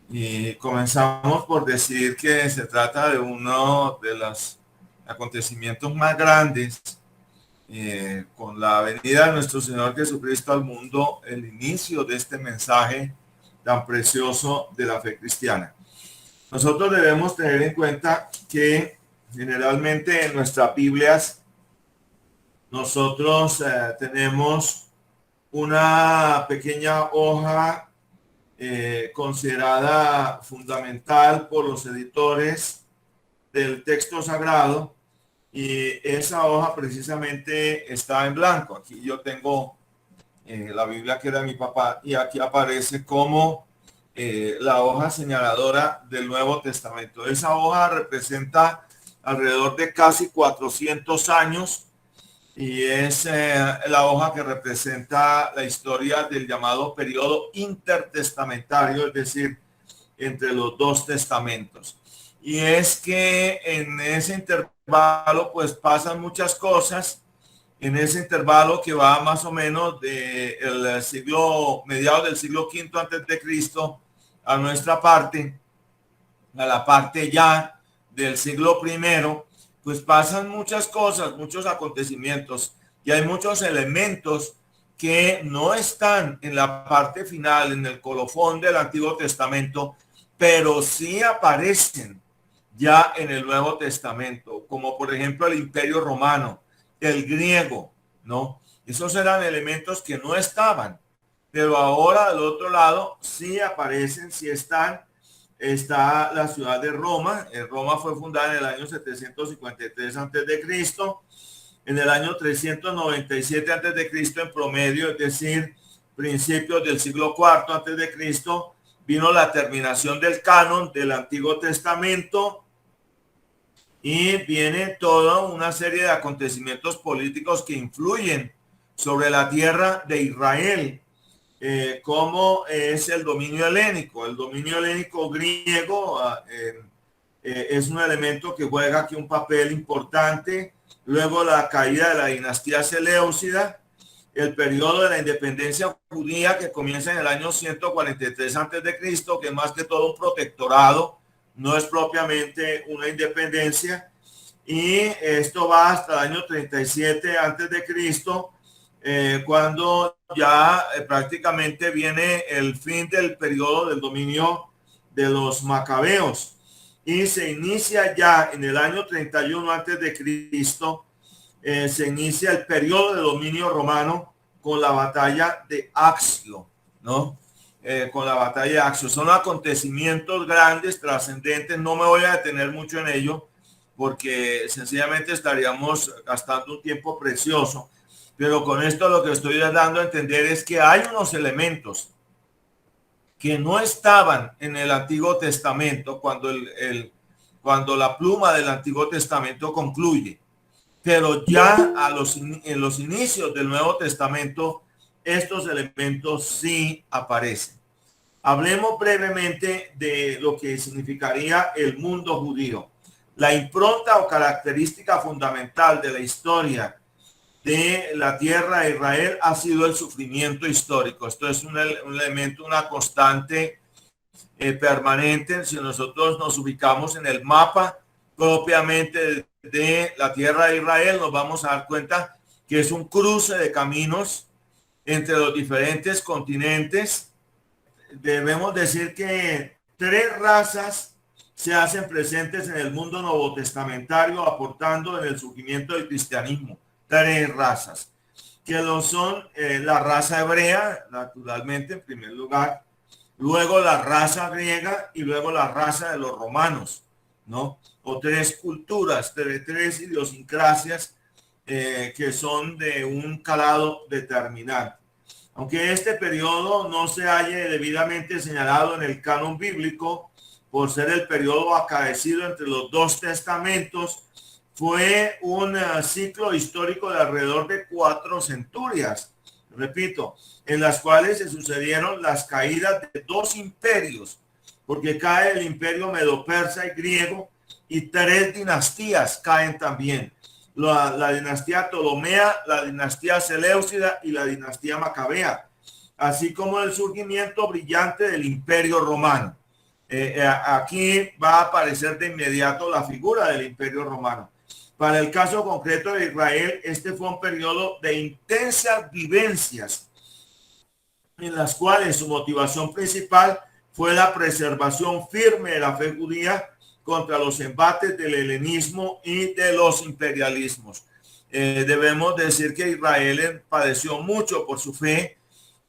Y comenzamos por decir que se trata de uno de los acontecimientos más grandes con la venida de nuestro Señor Jesucristo al mundo, el inicio de este mensaje tan precioso de la fe cristiana. Nosotros debemos tener en cuenta que generalmente en nuestras Biblias nosotros tenemos una pequeña hoja considerada fundamental por los editores del texto sagrado, y esa hoja precisamente está en blanco. Aquí yo tengo la Biblia que era de mi papá, y aquí aparece como la hoja señaladora del Nuevo Testamento. Esa hoja representa alrededor de casi 400 años, y es la hoja que representa la historia del llamado periodo intertestamentario, es decir, entre los dos testamentos. Y es que en ese intervalo pues pasan muchas cosas, en ese intervalo que va más o menos del siglo, mediados del siglo V antes de Cristo a nuestra parte, a la parte ya del siglo primero, pues pasan muchas cosas, muchos acontecimientos, y hay muchos elementos que no están en la parte final, en el colofón del Antiguo Testamento, pero sí aparecen ya en el Nuevo Testamento, como por ejemplo el Imperio Romano, el griego, ¿no? Esos eran elementos que no estaban, pero ahora del otro lado sí aparecen, sí están. Está la ciudad de Roma. Roma fue fundada en el año 753 antes de Cristo. En el año 397 antes de Cristo en promedio, es decir, principios del siglo IV antes de Cristo, vino la terminación del canon del Antiguo Testamento, y viene toda una serie de acontecimientos políticos que influyen sobre la tierra de Israel, como es el dominio helénico. El dominio helénico griego es un elemento que juega aquí un papel importante. Luego la caída de la dinastía Seleucida, el periodo de la independencia judía que comienza en el año 143 antes de Cristo, que es más que todo un protectorado, no es propiamente una independencia, y esto va hasta el año 37 antes de Cristo, cuando ya prácticamente viene el fin del periodo del dominio de los macabeos, y se inicia ya en el año 31 antes de Cristo. Se inicia el periodo de dominio romano con la batalla de Axio, ¿no? Con la batalla de Axio. Son acontecimientos grandes, trascendentes. No me voy a detener mucho en ello, porque sencillamente estaríamos gastando un tiempo precioso. Pero con esto lo que estoy dando a entender es que hay unos elementos que no estaban en el Antiguo Testamento cuando la pluma del Antiguo Testamento concluye, pero ya en los inicios del Nuevo Testamento estos elementos sí aparecen. Hablemos brevemente de lo que significaría el mundo judío. La impronta o característica fundamental de la historia de la tierra de Israel ha sido el sufrimiento histórico. Esto es un elemento, una constante permanente. Si nosotros nos ubicamos en el mapa propiamente de la tierra de Israel, nos vamos a dar cuenta que es un cruce de caminos entre los diferentes continentes. Debemos decir que tres razas se hacen presentes en el mundo novotestamentario, aportando en el surgimiento del cristianismo. Tres razas, que lo son la raza hebrea, naturalmente, en primer lugar, luego la raza griega y luego la raza de los romanos, ¿no? O tres culturas, tres idiosincrasias que son de un calado determinante. Aunque este periodo no se halle debidamente señalado en el canon bíblico por ser el periodo acaecido entre los dos testamentos, fue un ciclo histórico de alrededor de 4 centurias, repito, en las cuales se sucedieron las caídas de dos imperios, porque cae el imperio medo-persa y griego, y tres dinastías caen también. La dinastía Ptolomea, la dinastía Seleucida y la dinastía Macabea, así como el surgimiento brillante del imperio romano. Aquí va a aparecer de inmediato la figura del Imperio Romano. Para el caso concreto de Israel, este fue un periodo de intensas vivencias en las cuales su motivación principal fue la preservación firme de la fe judía contra los embates del helenismo y de los imperialismos. Debemos decir que Israel padeció mucho por su fe.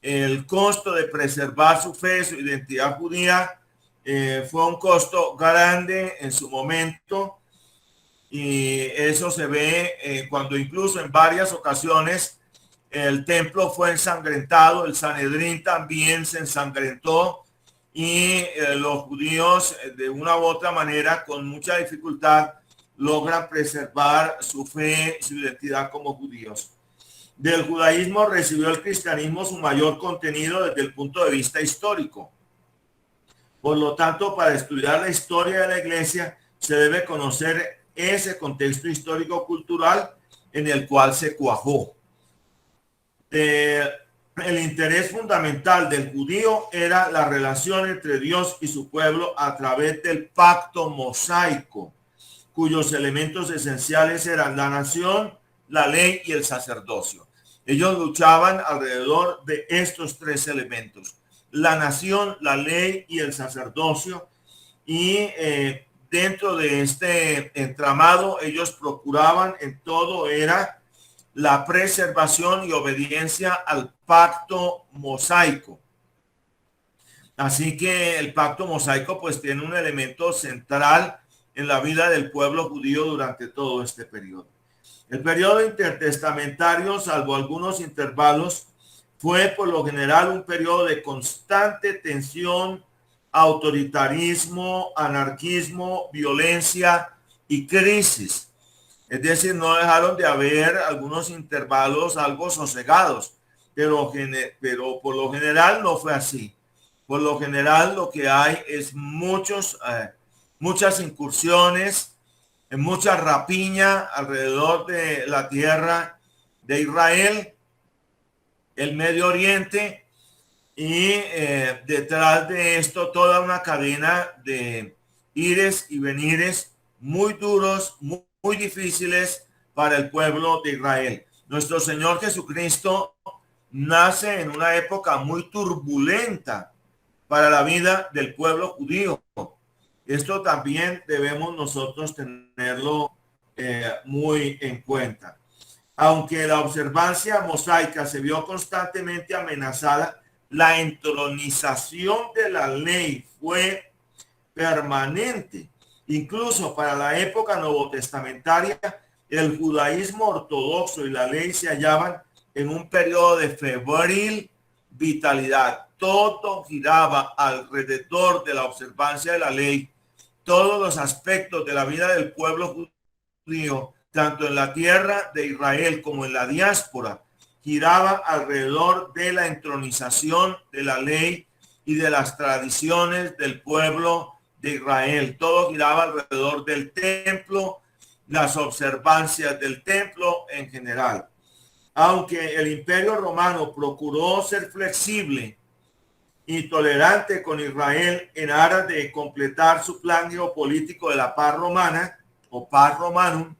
El costo de preservar su fe, su identidad judía, fue un costo grande en su momento, y eso se ve cuando incluso en varias ocasiones el templo fue ensangrentado, el Sanedrín también se ensangrentó, y los judíos de una u otra manera con mucha dificultad logran preservar su fe, su identidad como judíos. Del judaísmo recibió el cristianismo su mayor contenido desde el punto de vista histórico. Por lo tanto, para estudiar la historia de la iglesia se debe conocer ese contexto histórico-cultural en el cual se cuajó. El interés fundamental del judío era la relación entre Dios y su pueblo a través del pacto mosaico, cuyos elementos esenciales eran la nación, la ley y el sacerdocio. Ellos luchaban alrededor de estos tres elementos: la nación, la ley y el sacerdocio. Y dentro de este entramado, ellos procuraban en todo era la preservación y obediencia al pacto mosaico. Así que el pacto mosaico pues tiene un elemento central en la vida del pueblo judío durante todo este periodo. El periodo intertestamentario, salvo algunos intervalos, fue por lo general un periodo de constante tensión, autoritarismo, anarquismo, violencia y crisis. Es decir, no dejaron de haber algunos intervalos algo sosegados, pero por lo general no fue así. Por lo general lo que hay es muchas incursiones, mucha rapiña alrededor de la tierra de Israel, el Medio Oriente, y detrás de esto toda una cadena de ires y venires muy duros, muy difíciles para el pueblo de Israel. Nuestro Señor Jesucristo nace en una época muy turbulenta para la vida del pueblo judío. Esto también debemos nosotros tenerlo muy en cuenta. Aunque la observancia mosaica se vio constantemente amenazada, la entronización de la ley fue permanente. Incluso para la época novotestamentaria, el judaísmo ortodoxo y la ley se hallaban en un periodo de febril vitalidad. Todo giraba alrededor de la observancia de la ley. Todos los aspectos de la vida del pueblo judío, tanto en la tierra de Israel como en la diáspora, giraba alrededor de la entronización de la ley y de las tradiciones del pueblo de Israel. Todo giraba alrededor del templo, las observancias del templo en general. Aunque el Imperio Romano procuró ser flexible y tolerante con Israel en aras de completar su plan geopolítico de la paz romana o paz romanum,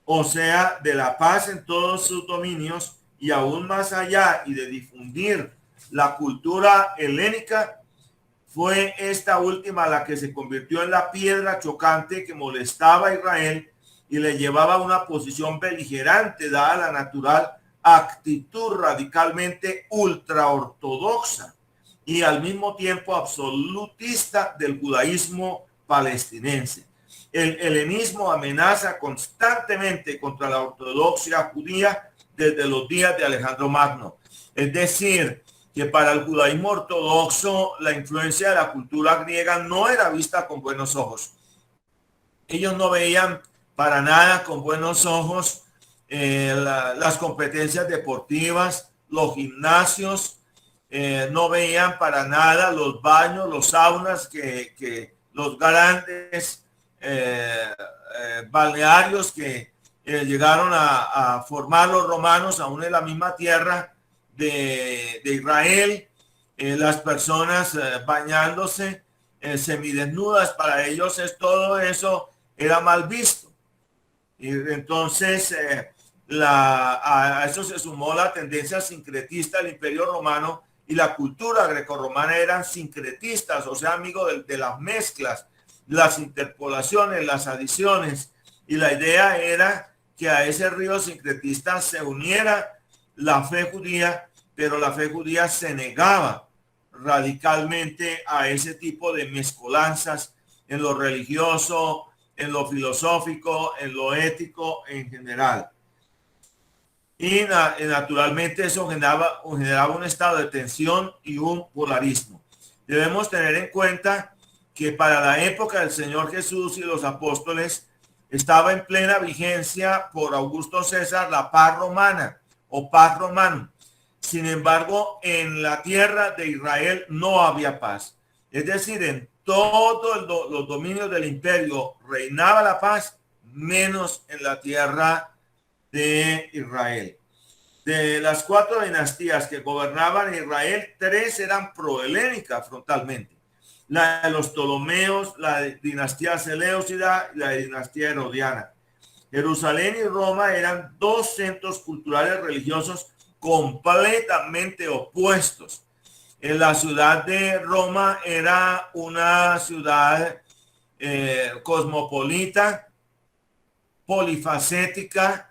o sea, de la paz en todos sus dominios, y aún más allá, y de difundir la cultura helénica, fue esta última la que se convirtió en la piedra chocante que molestaba a Israel y le llevaba a una posición beligerante, dada la natural actitud radicalmente ultraortodoxa y al mismo tiempo absolutista del judaísmo palestinense. El helenismo amenaza constantemente contra la ortodoxia judía desde los días de Alejandro Magno. Es decir, que para el judaísmo ortodoxo la influencia de la cultura griega no era vista con buenos ojos. Ellos no veían para nada con buenos ojos las competencias deportivas, los gimnasios, no veían para nada los baños, los saunas que los grandes balnearios que llegaron a formar los romanos aún en la misma tierra de Israel, las personas bañándose semidesnudas. Para ellos todo eso era mal visto. Y entonces a eso se sumó la tendencia sincretista del Imperio Romano, y la cultura grecorromana eran sincretistas, o sea, amigos de las mezclas, las interpolaciones, las adiciones. Y la idea era que a ese río sincretista se uniera la fe judía, pero la fe judía se negaba radicalmente a ese tipo de mezcolanzas en lo religioso, en lo filosófico, en lo ético en general. Y naturalmente eso generaba un estado de tensión y un polarismo. Debemos tener en cuenta que para la época del Señor Jesús y los apóstoles estaba en plena vigencia por Augusto César la paz romana o paz romana. Sin embargo, en la tierra de Israel no había paz. Es decir, en todos los dominios del imperio reinaba la paz, menos en la tierra de Israel. De las 4 dinastías que gobernaban Israel, 3 eran prohelénicas frontalmente: la de los Ptolomeos, la dinastía Seleucida y la dinastía Herodiana. Jerusalén y Roma eran 2 centros culturales religiosos completamente opuestos. En la ciudad de Roma era una ciudad cosmopolita, polifacética.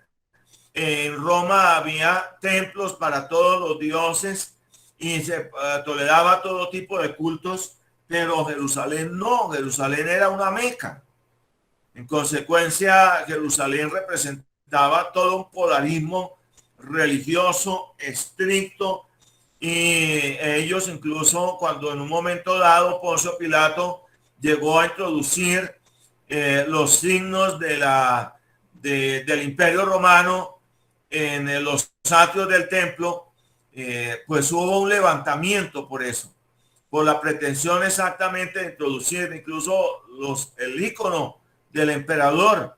En Roma había templos para todos los dioses y se toleraba todo tipo de cultos, pero Jerusalén no. Jerusalén era una meca. En consecuencia, Jerusalén representaba todo un polarismo religioso estricto, y ellos incluso, cuando en un momento dado Poncio Pilato llegó a introducir los signos del Imperio Romano en los atrios del templo, pues hubo un levantamiento por eso, por la pretensión exactamente de introducir incluso el icono del emperador,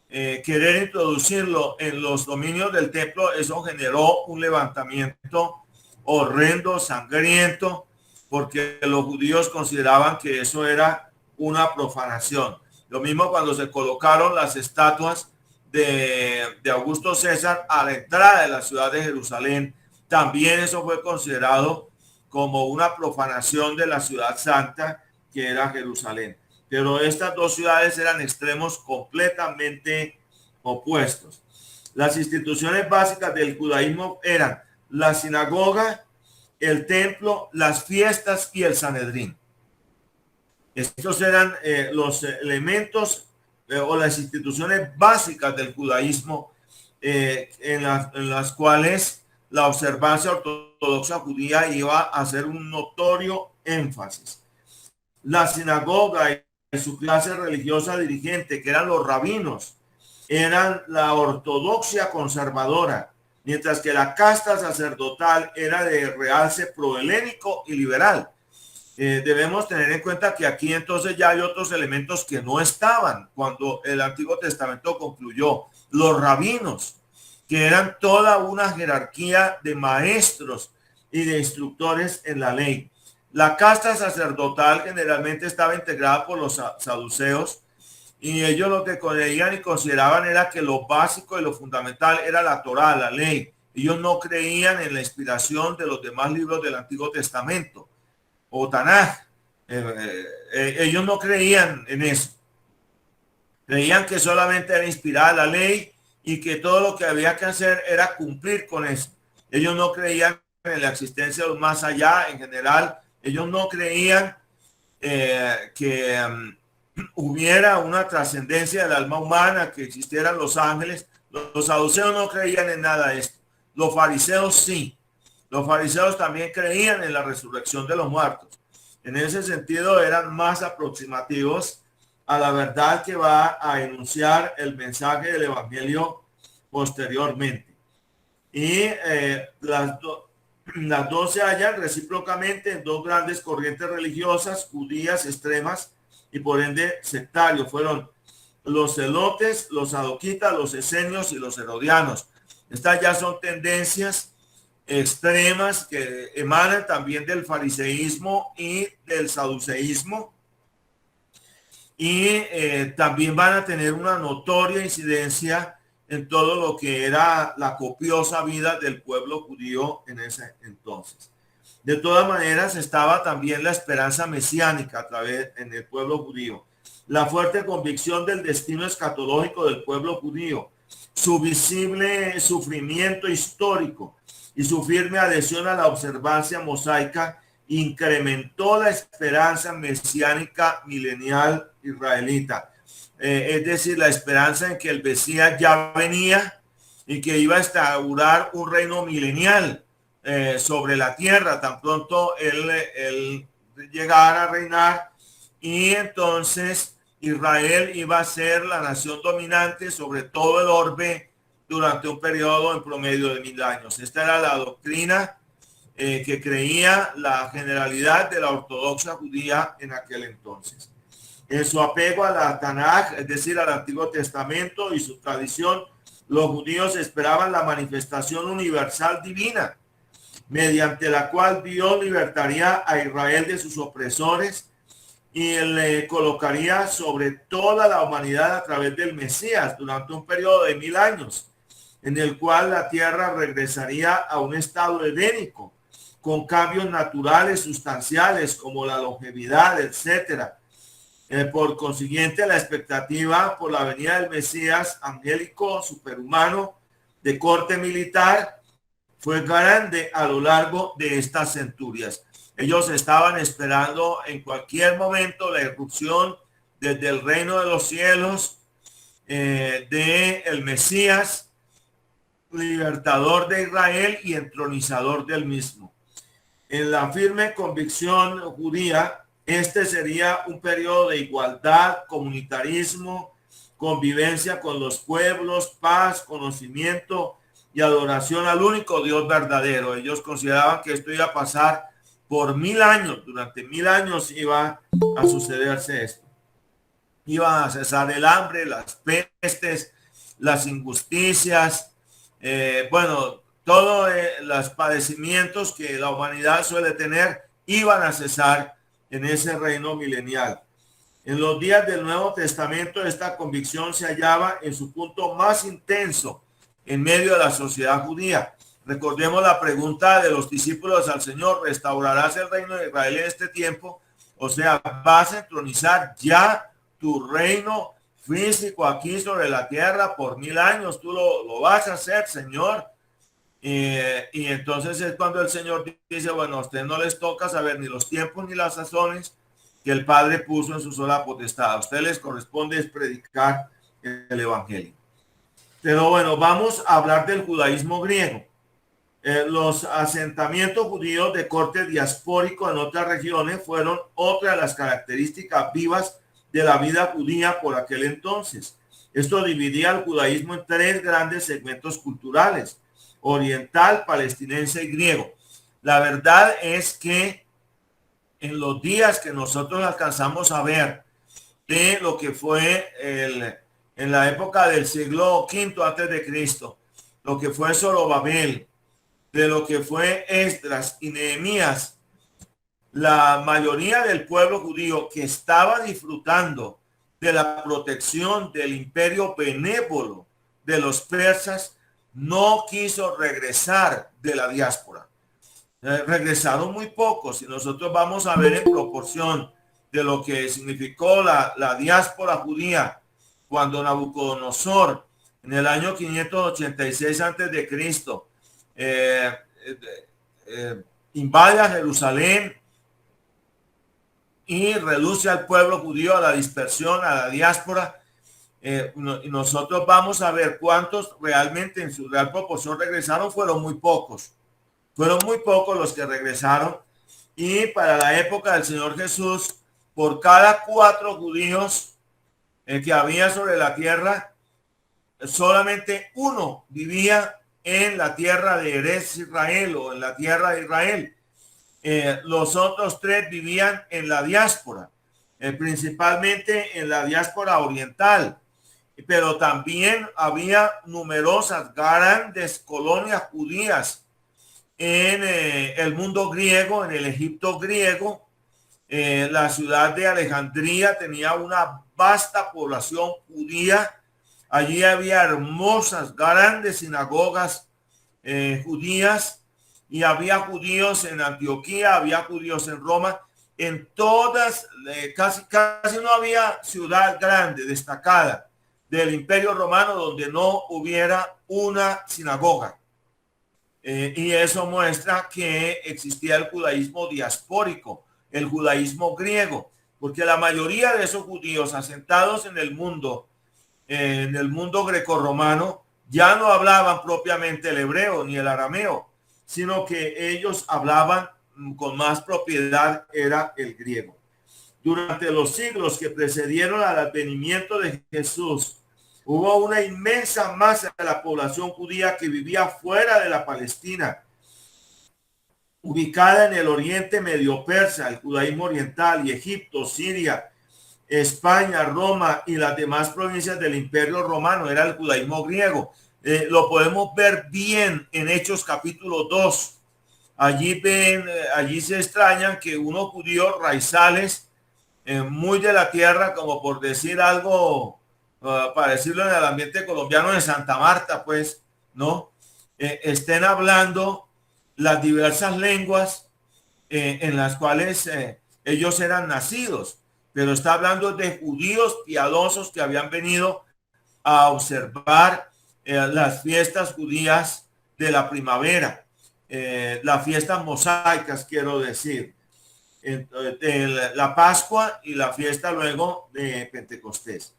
querer introducirlo en los dominios del templo. Eso generó un levantamiento horrendo, sangriento, porque los judíos consideraban que eso era una profanación. Lo mismo cuando se colocaron las estatuas de Augusto César a la entrada de la ciudad de Jerusalén, también eso fue considerado como una profanación de la ciudad santa que era Jerusalén. Pero estas 2 ciudades eran extremos completamente opuestos. Las instituciones básicas del judaísmo eran la sinagoga, el templo, las fiestas y el Sanedrín. Estos eran los elementos o las instituciones básicas del judaísmo, en las cuales la observancia ortodoxa judía iba a hacer un notorio énfasis. La sinagoga y su clase religiosa dirigente, que eran los rabinos, eran la ortodoxia conservadora, mientras que la casta sacerdotal era de realce prohelénico y liberal. Debemos tener en cuenta que aquí entonces ya hay otros elementos que no estaban cuando el Antiguo Testamento concluyó. Los rabinos, que eran toda una jerarquía de maestros y de instructores en la ley. La casta sacerdotal generalmente estaba integrada por los saduceos, y ellos lo que creían y consideraban era que lo básico y lo fundamental era la Torá, la ley. Ellos no creían en la inspiración de los demás libros del Antiguo Testamento o Tanaj. Ellos no creían en eso. Creían que solamente era inspirada la ley y que todo lo que había que hacer era cumplir con eso. Ellos no creían en la existencia de un más allá en general. Ellos no creían que hubiera una trascendencia del alma humana, que existieran los ángeles. Los saduceos no creían en nada de esto. Los fariseos sí. Los fariseos también creían en la resurrección de los muertos. En ese sentido eran más aproximativos a la verdad que va a enunciar el mensaje del evangelio posteriormente. Y las dos se hallan recíprocamente en 2 grandes corrientes religiosas judías extremas y por ende sectarios. Fueron los celotes, los sadoquitas, los esenios y los herodianos. Estas ya son tendencias extremas que emanan también del fariseísmo y del saduceísmo, y también van a tener una notoria incidencia en todo lo que era la copiosa vida del pueblo judío en ese entonces. De todas maneras, estaba también la esperanza mesiánica a través en el pueblo judío, la fuerte convicción del destino escatológico del pueblo judío, su visible sufrimiento histórico y su firme adhesión a la observancia mosaica incrementó la esperanza mesiánica milenial israelita. Es decir, la esperanza en que el Mesías ya venía y que iba a instaurar un reino milenial sobre la tierra, tan pronto él llegara a reinar, y entonces Israel iba a ser la nación dominante sobre todo el orbe durante un periodo en promedio de 1000 años. Esta era la doctrina que creía la generalidad de la ortodoxia judía en aquel entonces. En su apego a la Tanaj, es decir, al Antiguo Testamento y su tradición, los judíos esperaban la manifestación universal divina, mediante la cual Dios libertaría a Israel de sus opresores y le colocaría sobre toda la humanidad a través del Mesías durante un periodo de 1000 años, en el cual la tierra regresaría a un estado edénico, con cambios naturales sustanciales como la longevidad, etcétera. Por consiguiente, la expectativa por la venida del Mesías angélico, superhumano, de corte militar, fue grande a lo largo de estas centurias. Ellos estaban esperando en cualquier momento la irrupción desde el reino de los cielos de el Mesías, libertador de Israel y entronizador del mismo. En la firme convicción judía, este sería un periodo de igualdad, comunitarismo, convivencia con los pueblos, paz, conocimiento y adoración al único Dios verdadero. Ellos consideraban que esto iba a pasar por 1000 años. Durante 1000 años iba a sucederse esto. Iba a cesar el hambre, las pestes, las injusticias, bueno, todos los padecimientos que la humanidad suele tener iban a cesar en ese reino milenial. En los días del Nuevo Testamento, esta convicción se hallaba en su punto más intenso en medio de la sociedad judía. Recordemos la pregunta de los discípulos al Señor: ¿restaurarás el reino de Israel en este tiempo? O sea, ¿vas a entronizar ya tu reino físico aquí sobre la tierra por 1000 años? Tú lo vas a hacer, Señor. Y entonces es cuando el Señor dice: bueno, a ustedes no les toca saber ni los tiempos ni las sazones que el Padre puso en su sola potestad. A ustedes les corresponde es predicar el Evangelio. Pero bueno, vamos a hablar del judaísmo griego. Los asentamientos judíos de corte diaspórico en otras regiones fueron otra de las características vivas de la vida judía por aquel entonces. Esto dividía el judaísmo en 3 grandes segmentos culturales: oriental, palestinense y griego. La verdad es que en los días que nosotros alcanzamos a ver de lo que fue en la época del siglo V antes de Cristo, lo que fue Zorobabel, de lo que fue Esdras y Nehemías, la mayoría del pueblo judío que estaba disfrutando de la protección del imperio benévolo de los persas no quiso regresar de la diáspora. Regresaron muy pocos, y nosotros vamos a ver en proporción de lo que significó la diáspora judía cuando Nabucodonosor en el año 586 antes de Cristo invade a Jerusalén y reduce al pueblo judío a la dispersión, a la diáspora. Y nosotros vamos a ver cuántos realmente en su real proporción regresaron. Fueron muy pocos los que regresaron. Y para la época del Señor Jesús, por cada 4 judíos que había sobre la tierra, solamente 1 vivía en la tierra de Eretz Israel o en la tierra de Israel. Los otros 3 vivían en la diáspora, principalmente en la diáspora oriental, pero también había numerosas grandes colonias judías en el mundo griego, en el Egipto griego, La ciudad de Alejandría tenía una vasta población judía. Allí había hermosas, grandes sinagogas judías, y había judíos en Antioquía, había judíos en Roma. En todas, casi no había ciudad grande, destacada del Imperio Romano donde no hubiera una sinagoga. Y eso muestra que existía el judaísmo diaspórico, el judaísmo griego, porque la mayoría de esos judíos asentados en el mundo grecorromano, ya no hablaban propiamente el hebreo ni el arameo, sino que ellos hablaban con más propiedad, era el griego. Durante los siglos que precedieron al advenimiento de Jesús, hubo una inmensa masa de la población judía que vivía fuera de la Palestina, ubicada en el oriente medio persa, el judaísmo oriental, y Egipto, Siria, España, Roma y las demás provincias del Imperio Romano. Era el judaísmo griego. Lo podemos ver bien en Hechos capítulo 2. Allí se extrañan que unos judíos raizales, muy de la tierra, como por decir algo, para decirlo en el ambiente colombiano, de Santa Marta, pues, ¿no? Estén hablando las diversas lenguas en las cuales ellos eran nacidos, pero está hablando de judíos piadosos que habían venido a observar las fiestas judías de la primavera, las fiestas mosaicas, quiero decir, la Pascua y la fiesta luego de Pentecostés.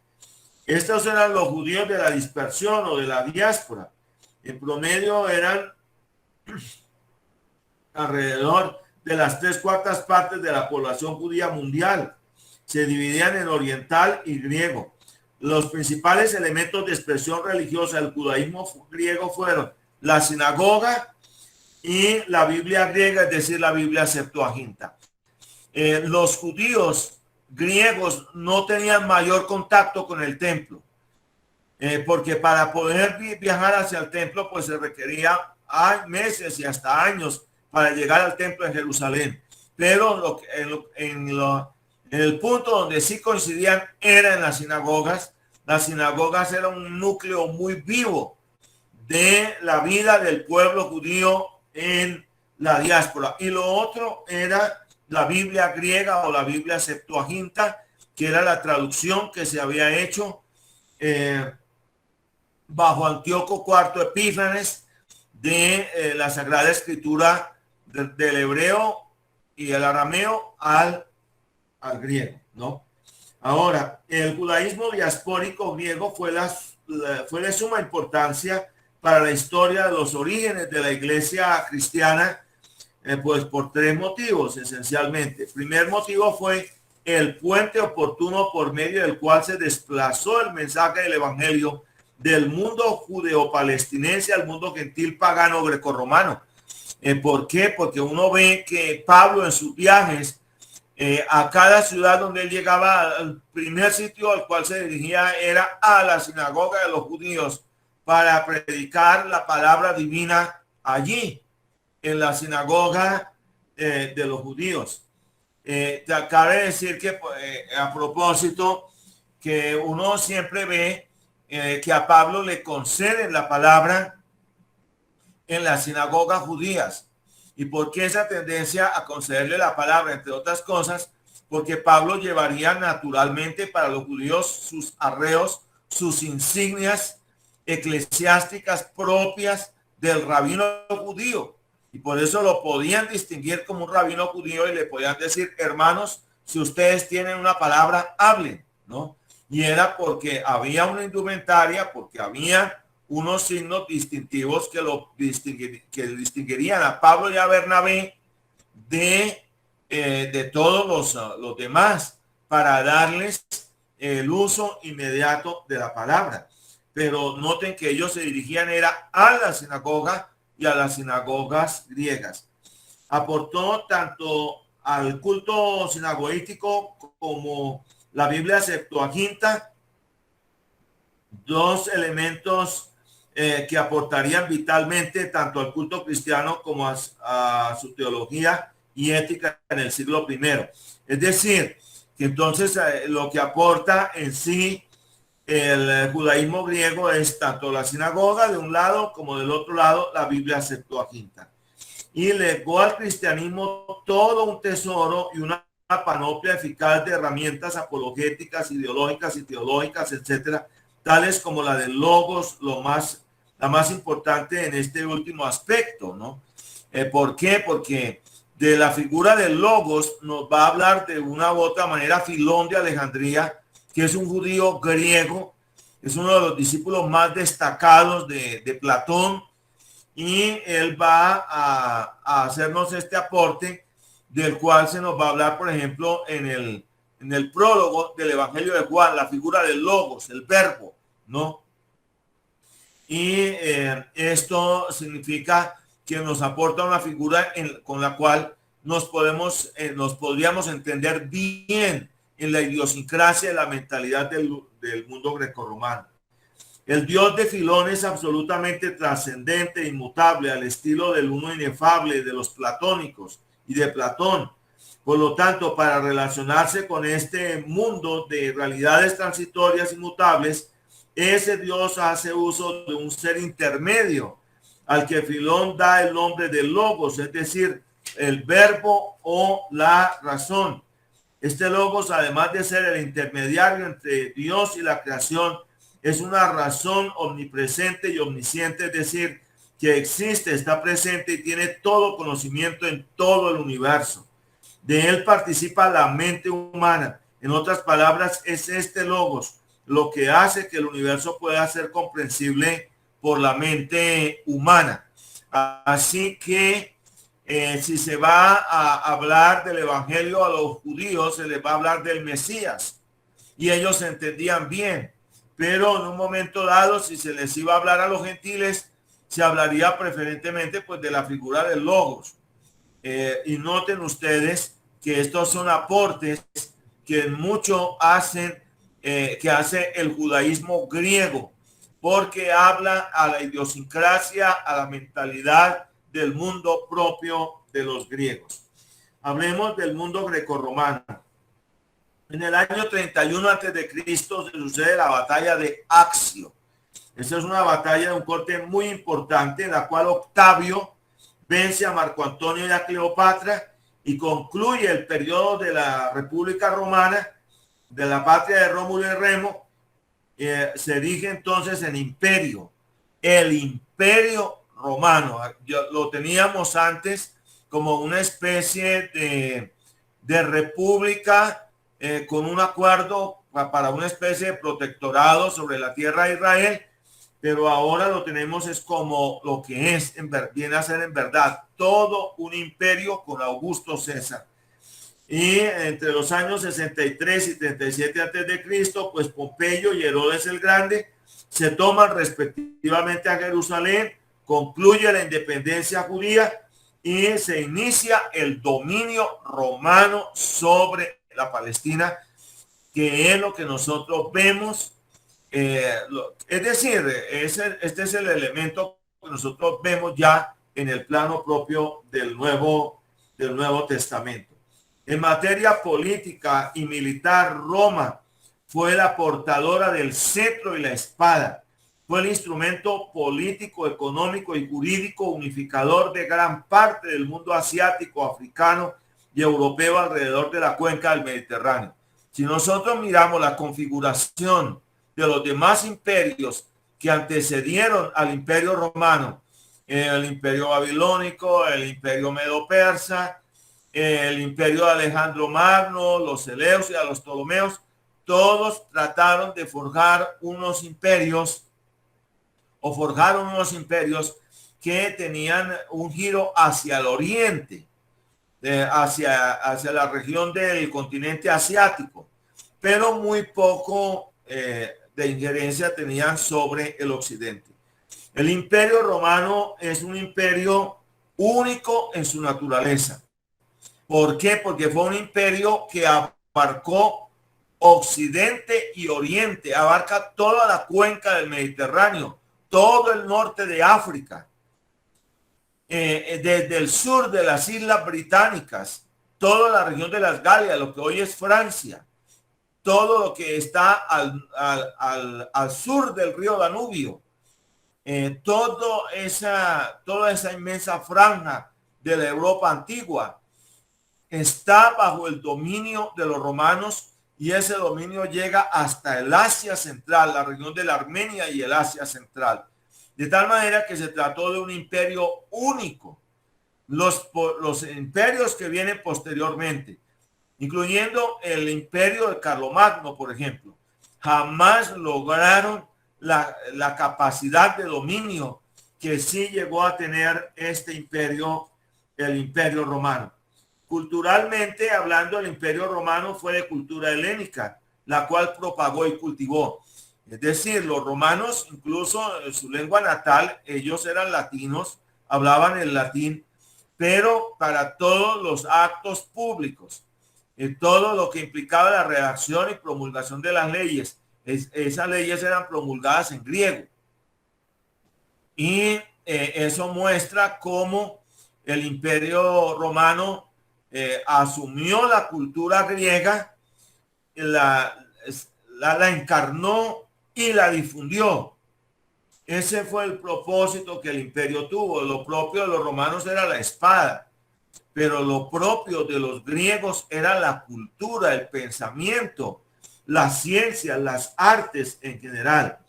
Estos eran los judíos de la dispersión o de la diáspora. En promedio eran alrededor de las 3/4 partes de la población judía mundial. Se dividían en oriental y griego. Los principales elementos de expresión religiosa del judaísmo griego fueron la sinagoga y la Biblia griega, es decir, la Biblia Septuaginta. Los judíos griegos no tenían mayor contacto con el templo, porque para poder viajar hacia el templo, pues se requería meses y hasta años para llegar al templo en Jerusalén. Pero en el punto donde sí coincidían era en las sinagogas. Las sinagogas eran un núcleo muy vivo de la vida del pueblo judío en la diáspora. Y lo otro era la Biblia griega o la Biblia Septuaginta, que era la traducción que se había hecho bajo Antíoco IV Epífanes de la Sagrada Escritura del hebreo y el arameo al griego, ¿no? Ahora, el judaísmo diaspórico griego fue de suma importancia para la historia de los orígenes de la iglesia cristiana, pues por 3 motivos esencialmente. El primer motivo fue el puente oportuno por medio del cual se desplazó el mensaje del evangelio del mundo judeo-palestinense al mundo gentil pagano grecorromano. ¿Por qué? Porque uno ve que Pablo en sus viajes a cada ciudad donde él llegaba, el primer sitio al cual se dirigía era a la sinagoga de los judíos para predicar la palabra divina allí, en la sinagoga de los judíos. Cabe decir que a propósito, que uno siempre ve que a Pablo le conceden la palabra en las sinagogas judías. ¿Y por qué esa tendencia a concederle la palabra? Entre otras cosas, porque Pablo llevaría naturalmente para los judíos sus arreos, sus insignias eclesiásticas propias del rabino judío. Y por eso lo podían distinguir como un rabino judío y le podían decir, hermanos, si ustedes tienen una palabra, hablen, ¿no? Y era porque había una indumentaria, porque había unos signos distintivos que distinguirían a Pablo y a Bernabé de todos los demás, para darles el uso inmediato de la palabra. Pero noten que ellos se dirigían era a la sinagoga y a las sinagogas griegas. Aportó tanto al culto sinagogístico como la Biblia Septuaginta, 2 elementos que aportarían vitalmente tanto al culto cristiano como a su teología y ética en el siglo I. Es decir, que entonces lo que aporta en sí el judaísmo griego es tanto la sinagoga de un lado como del otro lado la Biblia Septuaginta. Y legó al cristianismo todo un tesoro y una panoplia eficaz de herramientas apologéticas, ideológicas y teológicas, etcétera, tales como la del logos, la más importante en este último aspecto, ¿no? ¿Por qué? Porque de la figura del logos nos va a hablar de una u otra manera Filón de Alejandría, que es un judío griego, es uno de los discípulos más destacados de Platón, y él va a hacernos este aporte del cual se nos va a hablar, por ejemplo, en el prólogo del Evangelio de Juan, la figura del logos, el verbo, ¿no? Y esto significa que nos aporta una figura con la cual nos podríamos entender bien en la idiosincrasia de la mentalidad del mundo grecorromano. El Dios de Filón es absolutamente trascendente, inmutable, al estilo del uno inefable de los platónicos y de Platón. Por lo tanto, para relacionarse con este mundo de realidades transitorias inmutables, ese Dios hace uso de un ser intermedio, al que Filón da el nombre de logos, es decir, el verbo o la razón. Este logos, además de ser el intermediario entre Dios y la creación, es una razón omnipresente y omnisciente, es decir, que existe, está presente y tiene todo conocimiento en todo el universo. De él participa la mente humana. En otras palabras, es este logos lo que hace que el universo pueda ser comprensible por la mente humana. Así que si se va a hablar del evangelio a los judíos, se les va a hablar del Mesías. Y ellos entendían bien. Pero en un momento dado, si se les iba a hablar a los gentiles, se hablaría preferentemente pues de la figura del logos. Y noten ustedes que estos son aportes que mucho hacen, que hace el judaísmo griego, porque habla a la idiosincrasia, a la mentalidad del mundo propio de los griegos. Hablemos del mundo grecorromano. En el año 31 antes de Cristo se sucede la batalla de Accio. Esta es una batalla de un corte muy importante en la cual Octavio vence a Marco Antonio y a Cleopatra y concluye el periodo de la República Romana, de la patria de Rómulo y Remo. Se erige entonces el imperio romano. Lo teníamos antes como una especie de república con un acuerdo para una especie de protectorado sobre la tierra de Israel, pero ahora lo tenemos es como lo que es, viene a ser en verdad todo un imperio con Augusto César. Y entre los años 63 y 37 antes de Cristo, pues Pompeyo y Herodes el Grande se toman respectivamente a Jerusalén, concluye la independencia judía y se inicia el dominio romano sobre la Palestina, que es lo que nosotros vemos. Es decir, este es el elemento que nosotros vemos ya en el plano propio del Nuevo Testamento. En materia política y militar, Roma fue la portadora del cetro y la espada. Fue el instrumento político, económico y jurídico unificador de gran parte del mundo asiático, africano y europeo alrededor de la cuenca del Mediterráneo. Si nosotros miramos la configuración de los demás imperios que antecedieron al imperio romano, el imperio babilónico, el imperio medo-persa, el imperio de Alejandro Magno, los Seleucidas, los Ptolomeos, todos trataron de forjar unos imperios o forjaron unos imperios que tenían un giro hacia el oriente, hacia la región del continente asiático, pero muy poco de injerencia tenían sobre el occidente. El imperio romano es un imperio único en su naturaleza. ¿Por qué? Porque fue un imperio que abarcó occidente y oriente, abarca toda la cuenca del Mediterráneo, todo el norte de África, desde el sur de las Islas Británicas toda la región de las Galias, lo que hoy es Francia, todo lo que está al sur del río Danubio, toda esa inmensa franja de la Europa antigua está bajo el dominio de los romanos, y ese dominio llega hasta el Asia Central, la región de la Armenia y el Asia Central. De tal manera que se trató de un imperio único. Los imperios que vienen posteriormente, incluyendo el imperio de Carlomagno, por ejemplo, jamás lograron la capacidad de dominio que sí llegó a tener este imperio, el imperio romano. Culturalmente hablando, el imperio romano fue de cultura helénica, la cual propagó y cultivó. Es decir, los romanos, incluso en su lengua natal, ellos eran latinos, hablaban el latín, pero para todos los actos públicos, todo lo que implicaba la redacción y promulgación de las leyes, esas leyes eran promulgadas en griego. Y eso muestra cómo el imperio romano asumió la cultura griega, la encarnó y la difundió. Ese fue el propósito que el imperio tuvo. Lo propio de los romanos era la espada, pero lo propio de los griegos era la cultura, el pensamiento, la ciencia, las artes en general.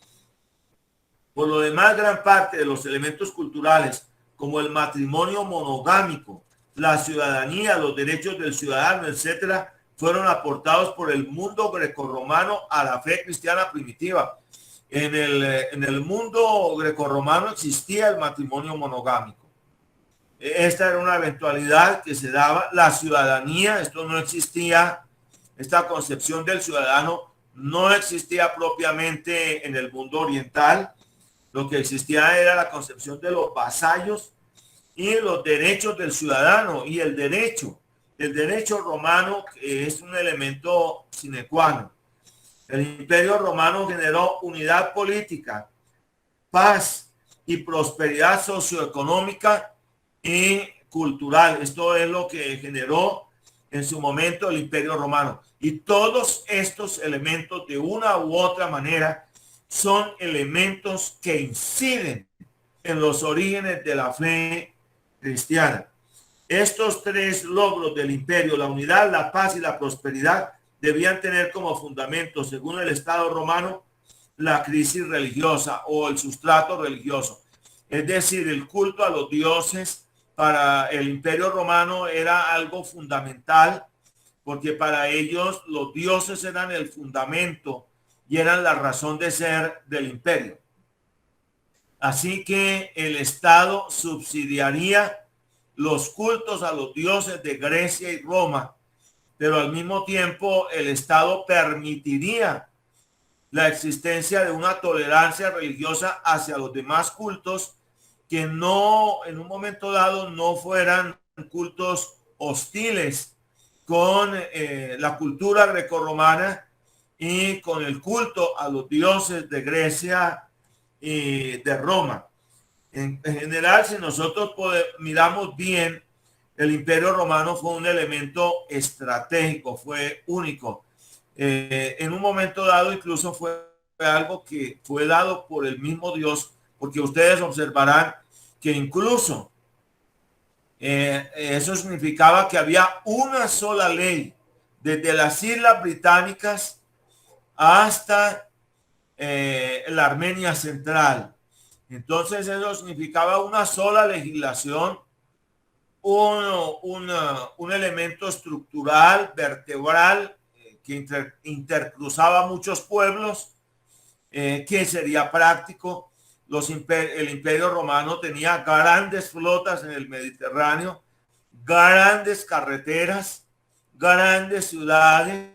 Por lo demás, gran parte de los elementos culturales, como el matrimonio monogámico, la ciudadanía, los derechos del ciudadano, etcétera, fueron aportados por el mundo grecorromano a la fe cristiana primitiva. En el mundo grecorromano existía el matrimonio monogámico. Esta era una eventualidad que se daba. La ciudadanía, esto no existía, esta concepción del ciudadano no existía propiamente en el mundo oriental. Lo que existía era la concepción de los vasallos y los derechos del ciudadano, y el derecho romano es un elemento sine qua non. El imperio romano generó unidad política, paz y prosperidad socioeconómica y cultural. Esto es lo que generó en su momento el imperio romano. Y todos estos elementos, de una u otra manera, son elementos que inciden en los orígenes de la fe cristiana. Estos tres logros del imperio, la unidad, la paz y la prosperidad, debían tener como fundamento, según el Estado romano, la crisis religiosa o el sustrato religioso. Es decir, el culto a los dioses para el imperio romano era algo fundamental, porque para ellos los dioses eran el fundamento y eran la razón de ser del imperio. Así que el Estado subsidiaría los cultos a los dioses de Grecia y Roma, pero al mismo tiempo el Estado permitiría la existencia de una tolerancia religiosa hacia los demás cultos que no, en un momento dado, no fueran cultos hostiles con la cultura grecorromana y con el culto a los dioses de Grecia y de Roma. En general, si nosotros miramos bien, el imperio romano fue un elemento estratégico, fue único. En un momento dado incluso fue algo que fue dado por el mismo Dios, porque ustedes observarán que incluso eso significaba que había una sola ley desde las Islas Británicas hasta la Armenia Central. Entonces eso significaba una sola legislación, un elemento estructural, vertebral, que intercruzaba muchos pueblos, que sería práctico. El imperio romano tenía grandes flotas en el Mediterráneo, grandes carreteras, grandes ciudades,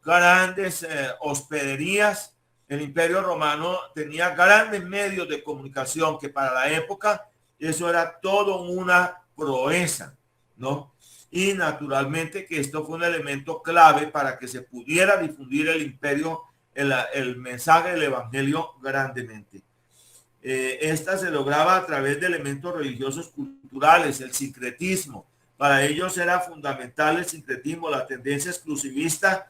grandes hospederías. El imperio romano tenía grandes medios de comunicación que para la época eso era todo una proeza, ¿no? Y naturalmente que esto fue un elemento clave para que se pudiera difundir el imperio, el mensaje del evangelio grandemente. Esta se lograba a través de elementos religiosos culturales, el sincretismo, Para ellos era fundamental el sincretismo. La tendencia exclusivista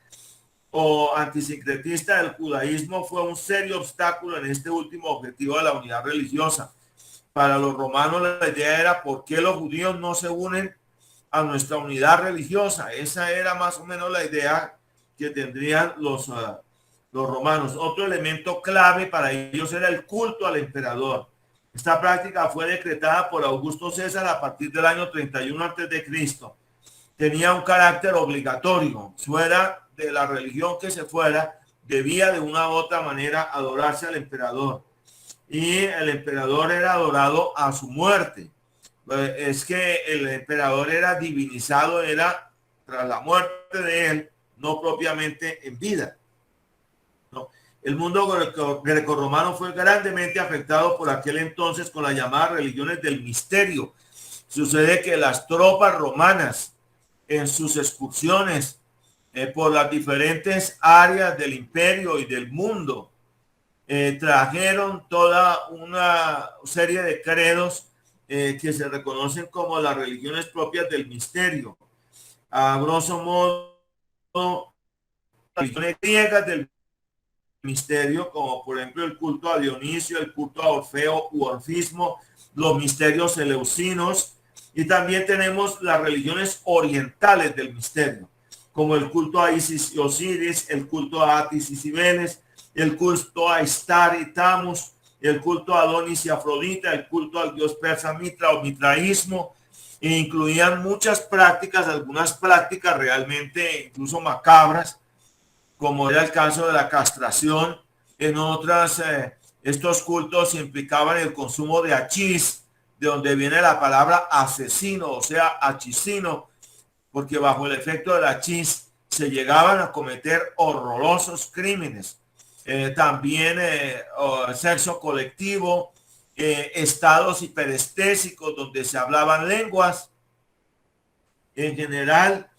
o antisincretista del judaísmo fue un serio obstáculo en este último objetivo de la unidad religiosa. Para los romanos la idea era por qué los judíos no se unen a nuestra unidad religiosa. Esa era más o menos la idea que tendrían los romanos. Otro elemento clave para ellos era el culto al emperador. Esta práctica fue decretada por Augusto César a partir del año 31 a.C. Tenía un carácter obligatorio. Fuera de la religión que se fuera, debía de una u otra manera adorarse al emperador. Y el emperador era adorado a su muerte. Es que el emperador era divinizado, era tras la muerte de él, no propiamente en vida. ¿No? El mundo grecorromano fue grandemente afectado por aquel entonces con las llamadas religiones del misterio. Sucede que las tropas romanas en sus excursiones por las diferentes áreas del imperio y del mundo trajeron toda una serie de credos que se reconocen como las religiones propias del misterio. A grosso modo, las religiones griegas del misterio, como por ejemplo el culto a Dionisio, el culto a Orfeo u Orfismo, los misterios seleucinos, y también tenemos las religiones orientales del misterio, como el culto a Isis y Osiris, el culto a Atis y Cibeles, el culto a Istar y Tamus, el culto a Adonis y Afrodita, el culto al dios persa Mitra o mitraísmo, e incluían muchas prácticas, algunas prácticas realmente incluso macabras, como era el caso de la castración. En otras, estos cultos implicaban el consumo de hachís, de donde viene la palabra asesino, o sea, hachicino, porque bajo el efecto del hachís se llegaban a cometer horrorosos crímenes. También sexo colectivo, estados hiperestésicos donde se hablaban lenguas. En general,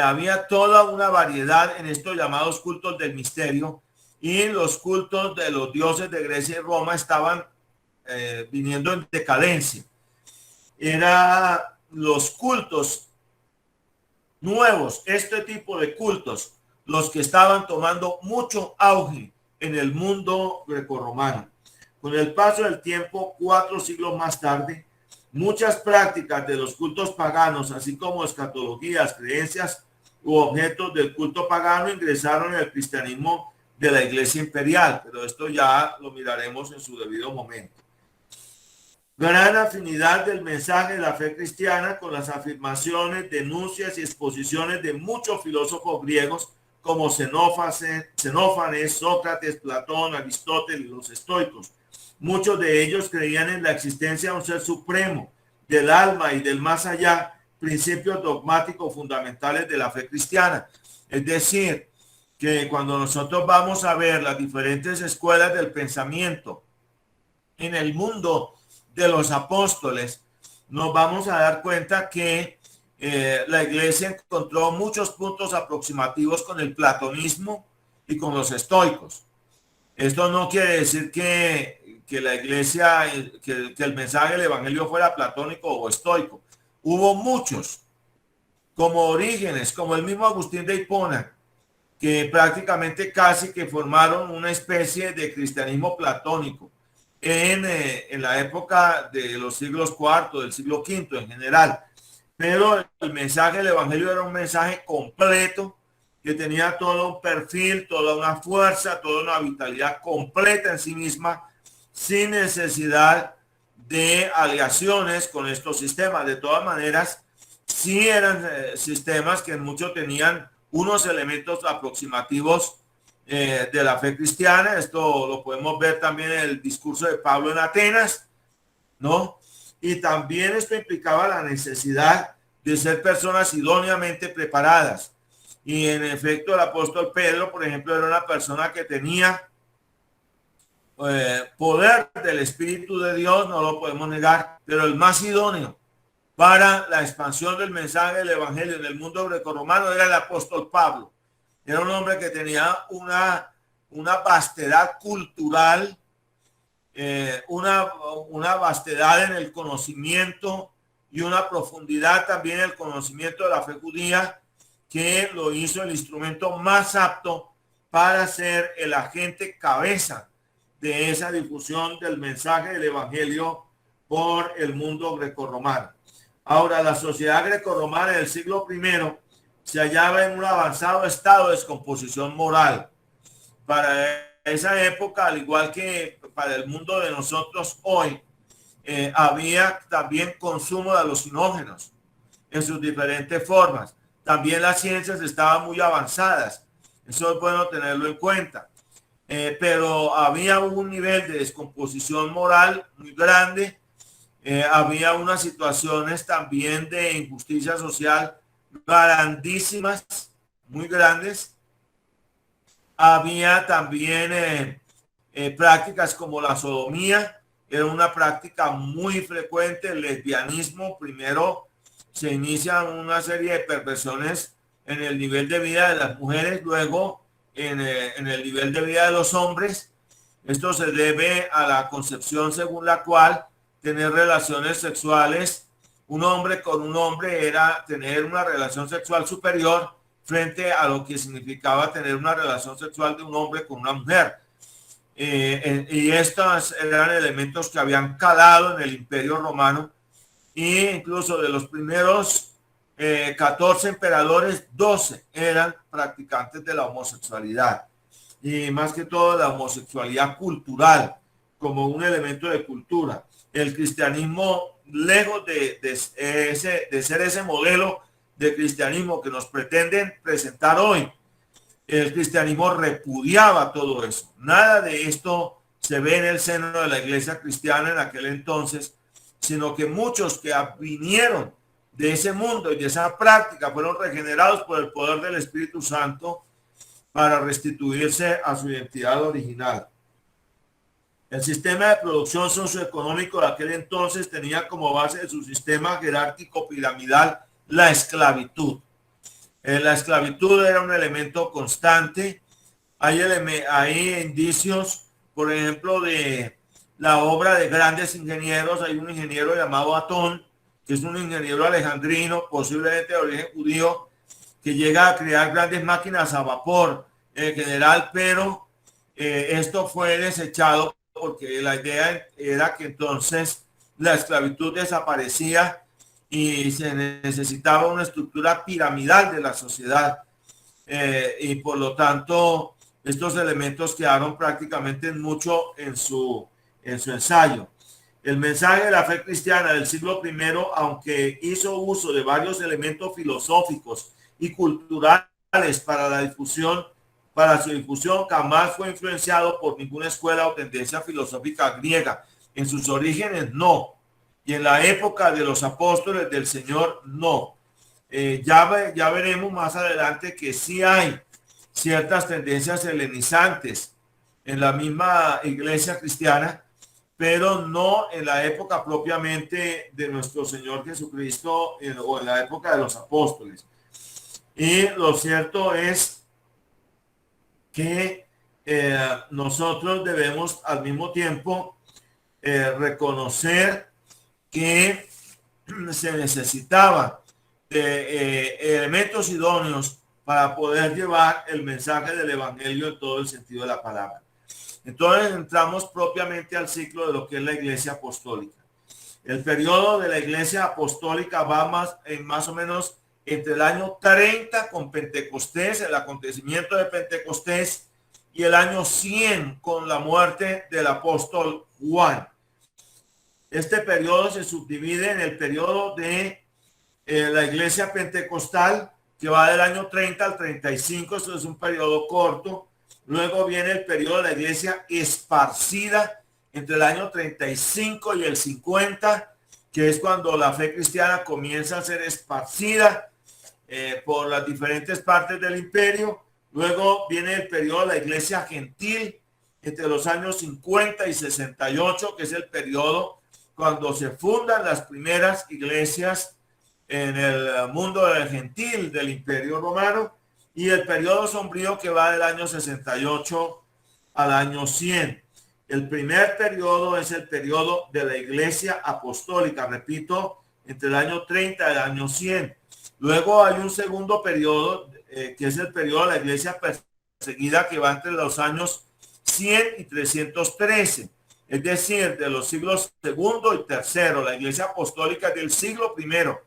había toda una variedad en estos llamados cultos del misterio, y los cultos de los dioses de Grecia y Roma estaban viniendo en decadencia. Eran los cultos nuevos, este tipo de cultos, los que estaban tomando mucho auge en el mundo grecorromano. Con el paso del tiempo, 4 siglos más tarde, muchas prácticas de los cultos paganos, así como escatologías, creencias u objetos del culto pagano, ingresaron en el cristianismo de la Iglesia imperial, pero esto ya lo miraremos en su debido momento. Gran afinidad del mensaje de la fe cristiana con las afirmaciones, denuncias y exposiciones de muchos filósofos griegos como Xenófanes, Sócrates, Platón, Aristóteles y los estoicos. Muchos de ellos creían en la existencia de un ser supremo, del alma y del más allá, principios dogmáticos fundamentales de la fe cristiana. Es decir, que cuando nosotros vamos a ver las diferentes escuelas del pensamiento en el mundo de los apóstoles, nos vamos a dar cuenta que la iglesia encontró muchos puntos aproximativos con el platonismo y con los estoicos. Esto no quiere decir que la iglesia, que el mensaje del evangelio fuera platónico o estoico. Hubo muchos, como Orígenes, como el mismo Agustín de Hipona, que prácticamente casi que formaron una especie de cristianismo platónico en la época de los siglos IV, del siglo V en general. Pero el mensaje del evangelio era un mensaje completo, que tenía todo un perfil, toda una fuerza, toda una vitalidad completa en sí misma, sin necesidad de aleaciones con estos sistemas. De todas maneras, sí eran sistemas que mucho tenían unos elementos aproximativos de la fe cristiana. Esto lo podemos ver también en el discurso de Pablo en Atenas, ¿no? Y también esto implicaba la necesidad de ser personas idóneamente preparadas. Y en efecto, el apóstol Pedro, por ejemplo, era una persona que tenía poder del Espíritu de Dios, no lo podemos negar, pero el más idóneo para la expansión del mensaje del evangelio en el mundo grecorromano era el apóstol Pablo. Era un hombre que tenía una vastedad cultural, una vastedad en el conocimiento y una profundidad también en el conocimiento de la fe judía que lo hizo el instrumento más apto para ser el agente cabeza de esa difusión del mensaje del evangelio por el mundo grecorromano. Ahora, la sociedad grecorromana del siglo I se hallaba en un avanzado estado de descomposición moral. Para esa época, al igual que para el mundo de nosotros hoy, había también consumo de alucinógenos en sus diferentes formas. También las ciencias estaban muy avanzadas. Eso es bueno tenerlo en cuenta. Pero había un nivel de descomposición moral muy grande. Había unas situaciones también de injusticia social grandísimas, muy grandes. Había también prácticas como la sodomía, era una práctica muy frecuente. El lesbianismo, primero se inician una serie de perversiones en el nivel de vida de las mujeres, luego en el nivel de vida de los hombres. Esto se debe a la concepción según la cual tener relaciones sexuales, un hombre con un hombre, era tener una relación sexual superior frente a lo que significaba tener una relación sexual de un hombre con una mujer. Y estos eran elementos que habían calado en el Imperio Romano, e incluso de los primeros 14 emperadores, 12 eran practicantes de la homosexualidad, y más que todo la homosexualidad cultural, como un elemento de cultura. El cristianismo, lejos de ser ese modelo de cristianismo que nos pretenden presentar hoy, el cristianismo repudiaba todo eso. Nada de esto se ve en el seno de la iglesia cristiana en aquel entonces, sino que muchos que vinieron de ese mundo y de esa práctica fueron regenerados por el poder del Espíritu Santo para restituirse a su identidad original. El sistema de producción socioeconómico de aquel entonces tenía como base de su sistema jerárquico piramidal la esclavitud. La esclavitud era un elemento constante. Hay indicios, por ejemplo, de la obra de grandes ingenieros. Hay un ingeniero llamado Atón, que es un ingeniero alejandrino, posiblemente de origen judío, que llega a crear grandes máquinas a vapor en general, pero esto fue desechado porque la idea era que entonces la esclavitud desaparecía y se necesitaba una estructura piramidal de la sociedad, y por lo tanto estos elementos quedaron prácticamente mucho en su ensayo. El mensaje de la fe cristiana del siglo I, aunque hizo uso de varios elementos filosóficos y culturales para su difusión, jamás fue influenciado por ninguna escuela o tendencia filosófica griega. En sus orígenes, no. Y en la época de los apóstoles del Señor, no. Ya veremos más adelante que sí hay ciertas tendencias helenizantes en la misma iglesia cristiana, pero no en la época propiamente de nuestro Señor Jesucristo o en la época de los apóstoles. Y lo cierto es que nosotros debemos al mismo tiempo reconocer que se necesitaba de elementos idóneos para poder llevar el mensaje del evangelio en todo el sentido de la palabra. Entonces entramos propiamente al ciclo de lo que es la iglesia apostólica. El periodo de la iglesia apostólica va más o menos entre el año 30 con Pentecostés, el acontecimiento de Pentecostés, y el año 100 con la muerte del apóstol Juan. Este periodo se subdivide en el periodo de la iglesia pentecostal, que va del año 30 al 35, eso es un periodo corto. Luego viene el periodo de la iglesia esparcida entre el año 35 y el 50, que es cuando la fe cristiana comienza a ser esparcida por las diferentes partes del imperio. Luego viene el periodo de la iglesia gentil entre los años 50 y 68, que es el periodo cuando se fundan las primeras iglesias en el mundo del gentil del Imperio Romano, y el periodo sombrío que va del año 68 al año 100. El primer periodo es el periodo de la iglesia apostólica. Repito, entre el año 30 y el año 100. Luego hay un segundo periodo, que es el periodo de la iglesia perseguida, que va entre los años 100 y 313. Es decir, de los siglos segundo y tercero. La iglesia apostólica es del siglo primero.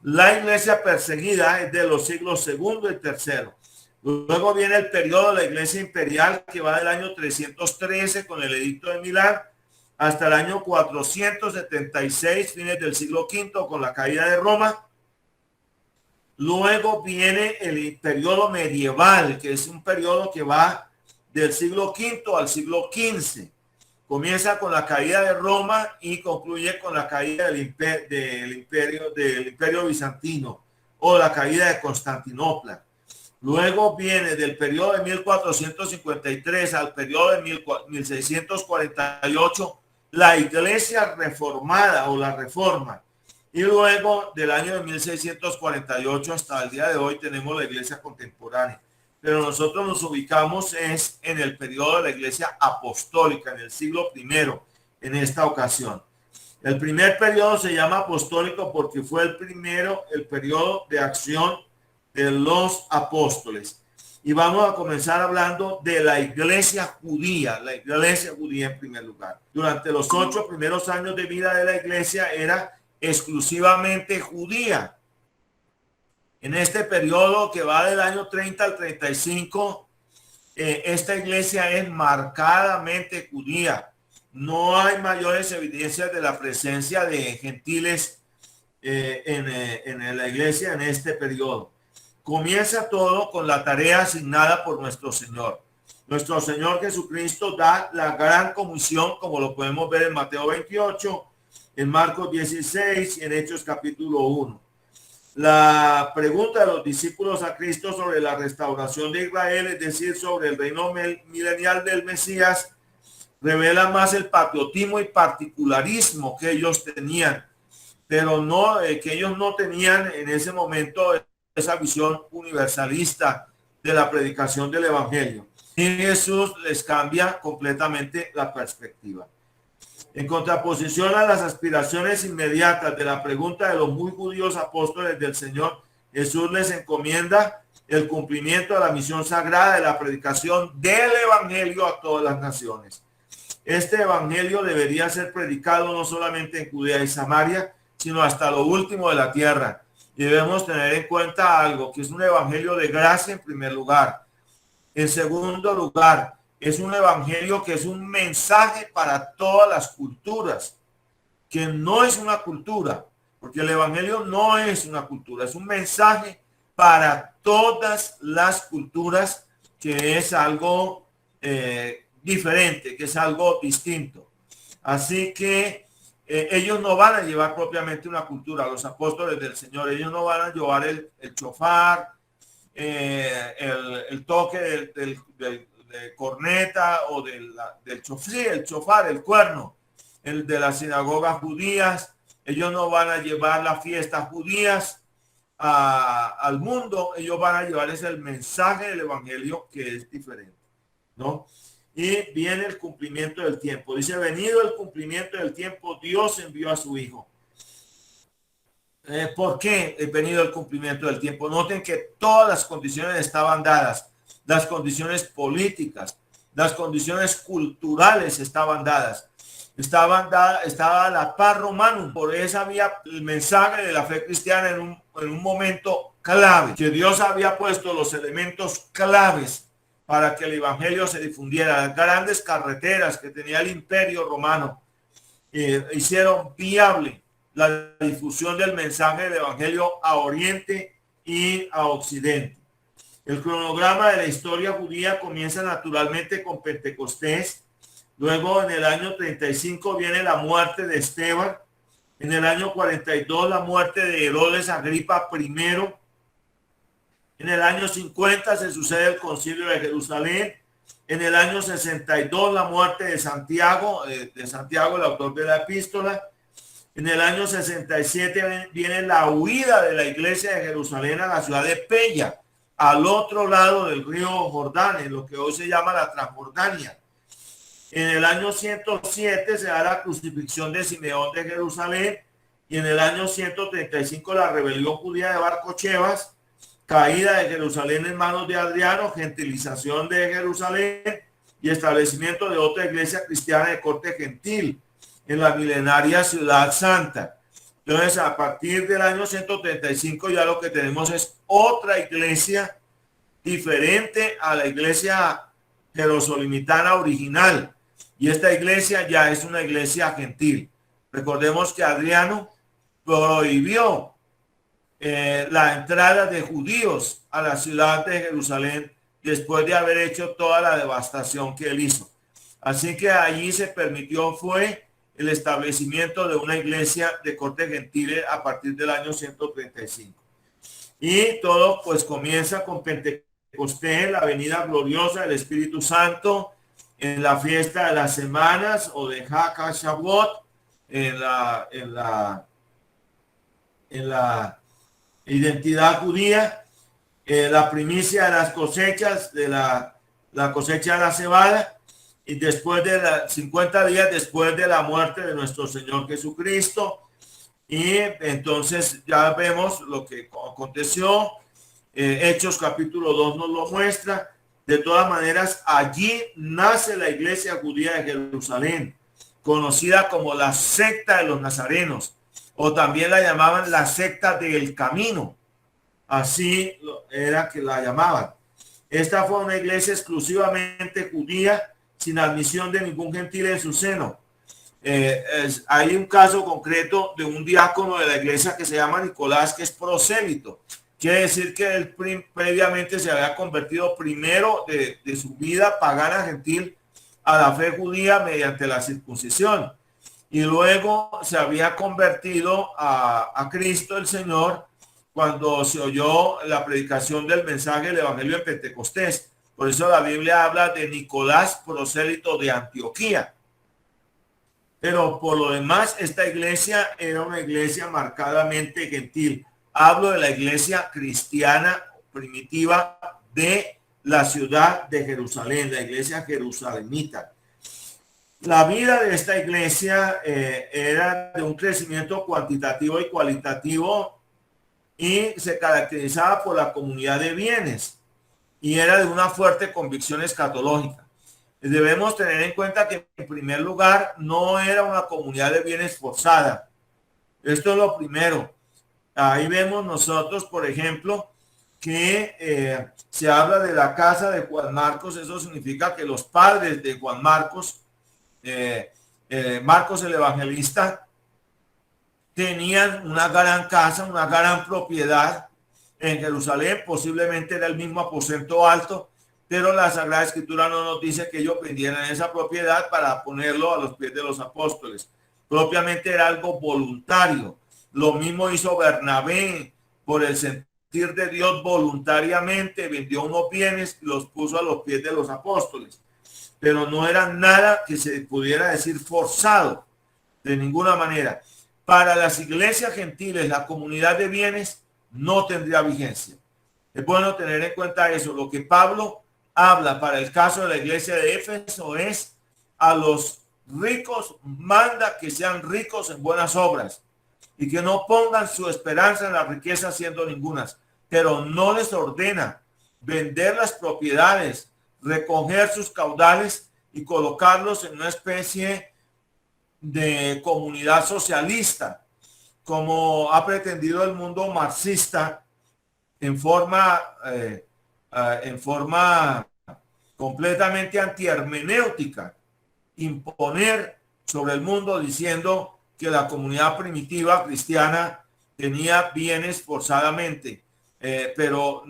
La iglesia perseguida es de los siglos segundo y tercero. Luego viene el periodo de la iglesia imperial, que va del año 313 con el edicto de Milán hasta el año 476, fines del siglo V, con la caída de Roma. Luego viene el periodo medieval, que es un periodo que va del siglo V al siglo XV. Comienza con la caída de Roma y concluye con la caída del imperio bizantino o la caída de Constantinopla. Luego viene del periodo de 1453 al periodo de 1648 la iglesia reformada o la reforma. Y luego del año de 1648 hasta el día de hoy tenemos la iglesia contemporánea. Pero nosotros nos ubicamos en el periodo de la iglesia apostólica, en el siglo primero, en esta ocasión. El primer periodo se llama apostólico porque fue el periodo de acción de los apóstoles. Y vamos a comenzar hablando de la iglesia judía en primer lugar. Durante los 8 primeros años de vida de la iglesia era exclusivamente judía. En este periodo que va del año 30 al 35, esta iglesia es marcadamente judía. No hay mayores evidencias de la presencia de gentiles en la iglesia en este periodo. Comienza todo con la tarea asignada por nuestro Señor. Nuestro Señor Jesucristo da la gran comisión, como lo podemos ver en Mateo 28, en Marcos 16 y en Hechos capítulo 1. La pregunta de los discípulos a Cristo sobre la restauración de Israel, es decir, sobre el reino milenial del Mesías, revela más el patriotismo y particularismo que ellos tenían, pero no que ellos no tenían en ese momento esa visión universalista de la predicación del evangelio. Y Jesús les cambia completamente la perspectiva. En contraposición a las aspiraciones inmediatas de la pregunta de los muy judíos apóstoles del Señor, Jesús les encomienda el cumplimiento de la misión sagrada de la predicación del evangelio a todas las naciones. Este evangelio debería ser predicado no solamente en Judea y Samaria, sino hasta lo último de la tierra. Y debemos tener en cuenta algo, que es un evangelio de gracia en primer lugar. En segundo lugar, es un evangelio que es un mensaje para todas las culturas, que no es una cultura, porque el evangelio no es una cultura, es un mensaje para todas las culturas, que es algo diferente, que es algo distinto. Así que ellos no van a llevar propiamente una cultura, los apóstoles del Señor, ellos no van a llevar el chofar, el toque de corneta o del chofar, el cuerno, el de las sinagogas judías. Ellos no van a llevar las fiestas judías al mundo, ellos van a llevar el mensaje del evangelio, que es diferente, ¿no? Y viene el cumplimiento del tiempo. Dice, venido el cumplimiento del tiempo, Dios envió a su Hijo. ¿Por qué es venido el cumplimiento del tiempo? Noten que todas las condiciones estaban dadas. Las condiciones políticas, las condiciones culturales estaban dadas. Estaba la paz romana. Por eso había el mensaje de la fe cristiana en un momento clave, que Dios había puesto los elementos claves para que el evangelio se difundiera. Las grandes carreteras que tenía el imperio romano hicieron viable la difusión del mensaje del evangelio a Oriente y a Occidente. El cronograma de la historia judía comienza naturalmente con Pentecostés. Luego, en el año 35 viene la muerte de Esteban. En el año 42 la muerte de Herodes Agripa I. En el año 50 se sucede el Concilio de Jerusalén. En el año 62 la muerte de Santiago, el autor de la epístola. En el año 67 viene la huida de la iglesia de Jerusalén a la ciudad de Pella, al otro lado del río Jordán, en lo que hoy se llama la Transjordania. En el año 107 se da la crucifixión de Simeón de Jerusalén y en el año 135 la rebelión judía de Bar Cochebas, caída de Jerusalén en manos de Adriano, gentilización de Jerusalén y establecimiento de otra iglesia cristiana de corte gentil en la milenaria Ciudad Santa. Entonces, a partir del año 135 ya lo que tenemos es otra iglesia diferente a la iglesia jerosolimitana original. Y esta iglesia ya es una iglesia gentil. Recordemos que Adriano prohibió la entrada de judíos a la ciudad de Jerusalén después de haber hecho toda la devastación que él hizo. Así que allí se permitió fue el establecimiento de una iglesia de corte gentil a partir del año 135. Y todo pues comienza con Pentecostés, la venida gloriosa del Espíritu Santo, en la fiesta de las semanas o de Hag HaShavuot, en la identidad judía, la primicia de las cosechas, de la cosecha de la cebada, y después de 50 días después de la muerte de nuestro Señor Jesucristo. Y entonces ya vemos lo que aconteció. Hechos capítulo 2 nos lo muestra. De todas maneras, allí nace la iglesia judía de Jerusalén, conocida como la secta de los nazarenos, o también la llamaban la secta del camino. Así era que la llamaban. Esta fue una iglesia exclusivamente judía, sin admisión de ningún gentil en su seno. Hay un caso concreto de un diácono de la iglesia que se llama Nicolás, que es prosélito. Quiere decir que él previamente se había convertido primero de su vida pagana gentil a la fe judía mediante la circuncisión. Y luego se había convertido a Cristo el Señor cuando se oyó la predicación del mensaje del Evangelio de Pentecostés. Por eso la Biblia habla de Nicolás, prosélito de Antioquía. Pero por lo demás, esta iglesia era una iglesia marcadamente gentil. Hablo de la iglesia cristiana primitiva de la ciudad de Jerusalén, la iglesia jerusalemita. La vida de esta iglesia era de un crecimiento cuantitativo y cualitativo y se caracterizaba por la comunidad de bienes y era de una fuerte convicción escatológica. Debemos tener en cuenta que en primer lugar no era una comunidad de bienes forzada. Esto es lo primero. Ahí vemos nosotros, por ejemplo, que se habla de la casa de Juan Marcos. Eso significa que los padres de Juan Marcos, Marcos el evangelista, tenían una gran casa, una gran propiedad en Jerusalén. Posiblemente era el mismo aposento alto, pero la Sagrada Escritura no nos dice que ellos vendieran esa propiedad para ponerlo a los pies de los apóstoles. Propiamente era algo voluntario. Lo mismo hizo Bernabé, por el sentir de Dios, voluntariamente vendió unos bienes y los puso a los pies de los apóstoles. Pero no era nada que se pudiera decir forzado, de ninguna manera. Para las iglesias gentiles, la comunidad de bienes no tendría vigencia. Es bueno tener en cuenta eso. Lo que Pablo habla para el caso de la iglesia de Éfeso es: a los ricos manda que sean ricos en buenas obras y que no pongan su esperanza en la riqueza siendo ningunas, pero no les ordena vender las propiedades, recoger sus caudales y colocarlos en una especie de comunidad socialista, como ha pretendido el mundo marxista en forma completamente antihermenéutica, imponer sobre el mundo diciendo que la comunidad primitiva cristiana tenía bienes forzadamente. Pero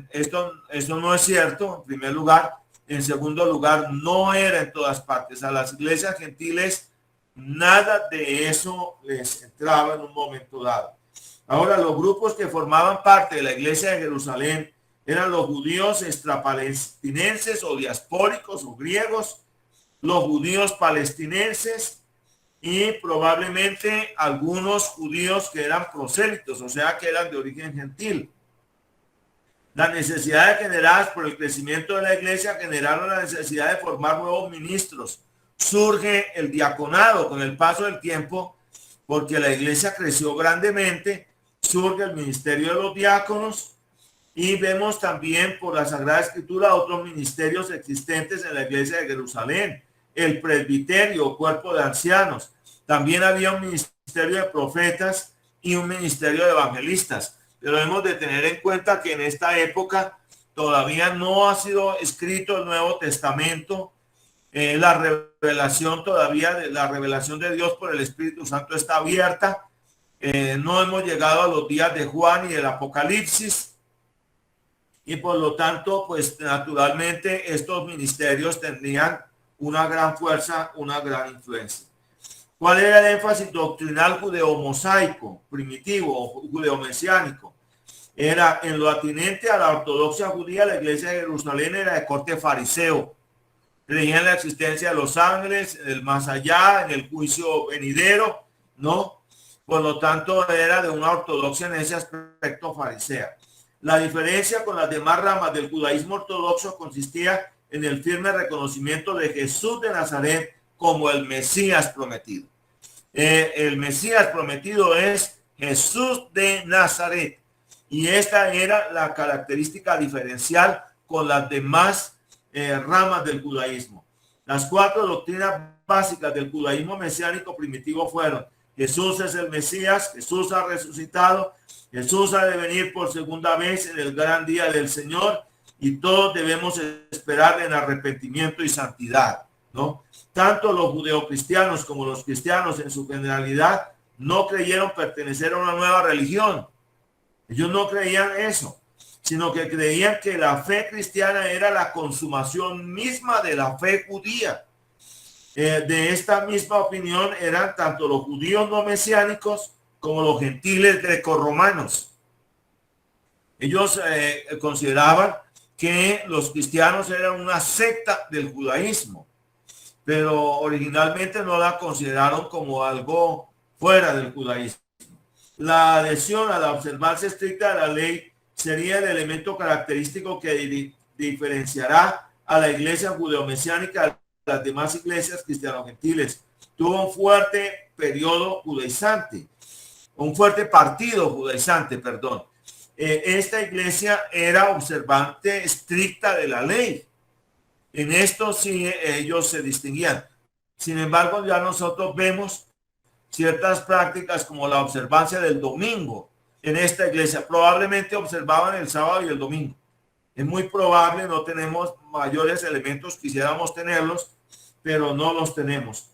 esto no es cierto, en primer lugar. En segundo lugar, no era en todas partes. A las iglesias gentiles nada de eso les entraba en un momento dado. Ahora, los grupos que formaban parte de la iglesia de Jerusalén eran los judíos extrapalestinenses o diaspóricos o griegos, los judíos palestinenses y probablemente algunos judíos que eran prosélitos, o sea, que eran de origen gentil. Las necesidades generadas por el crecimiento de la iglesia generaron la necesidad de formar nuevos ministros. Surge el diaconado con el paso del tiempo porque la iglesia creció grandemente, surge el ministerio de los diáconos y vemos también por la Sagrada Escritura otros ministerios existentes en la iglesia de Jerusalén, el presbiterio, cuerpo de ancianos. También había un ministerio de profetas y un ministerio de evangelistas, pero hemos de tener en cuenta que en esta época todavía no ha sido escrito el Nuevo Testamento. La revelación todavía, la revelación de Dios por el Espíritu Santo está abierta. No hemos llegado a los días de Juan y del Apocalipsis, y por lo tanto, pues naturalmente estos ministerios tendrían una gran fuerza, una gran influencia. ¿Cuál era el énfasis doctrinal judeo-mosaico, primitivo o judeo-mesiánico? Era en lo atinente a la ortodoxia judía, la iglesia de Jerusalén era de corte fariseo. Creían en la existencia de los ángeles, en el más allá, en el juicio venidero, ¿no? Por lo tanto, era de una ortodoxia en ese aspecto farisea. La diferencia con las demás ramas del judaísmo ortodoxo consistía en el firme reconocimiento de Jesús de Nazaret como el Mesías prometido. El Mesías prometido es Jesús de Nazaret. Y esta era la característica diferencial con las demás ramas del judaísmo. Las 4 doctrinas básicas del judaísmo mesiánico primitivo fueron: Jesús es el Mesías, Jesús ha resucitado, Jesús ha de venir por segunda vez en el gran día del Señor, y todos debemos esperar en arrepentimiento y santidad, ¿no? Tanto los judeocristianos como los cristianos en su generalidad no creyeron pertenecer a una nueva religión. Ellos no creían eso, sino que creían que la fe cristiana era la consumación misma de la fe judía. De esta misma opinión eran tanto los judíos no mesiánicos como los gentiles grecorromanos. Ellos consideraban que los cristianos eran una secta del judaísmo, pero originalmente no la consideraron como algo fuera del judaísmo. La adhesión a la observancia estricta de la ley sería el elemento característico que diferenciará a la iglesia judeo-mesiánica de las demás iglesias cristiano-gentiles. Tuvo un fuerte periodo judaizante, un fuerte partido judaizante, perdón. Esta iglesia era observante estricta de la ley. En esto sí ellos se distinguían. Sin embargo, ya nosotros vemos ciertas prácticas como la observancia del domingo en esta iglesia. Probablemente observaban el sábado y el domingo. Es muy probable, no tenemos mayores elementos, quisiéramos tenerlos, pero no los tenemos.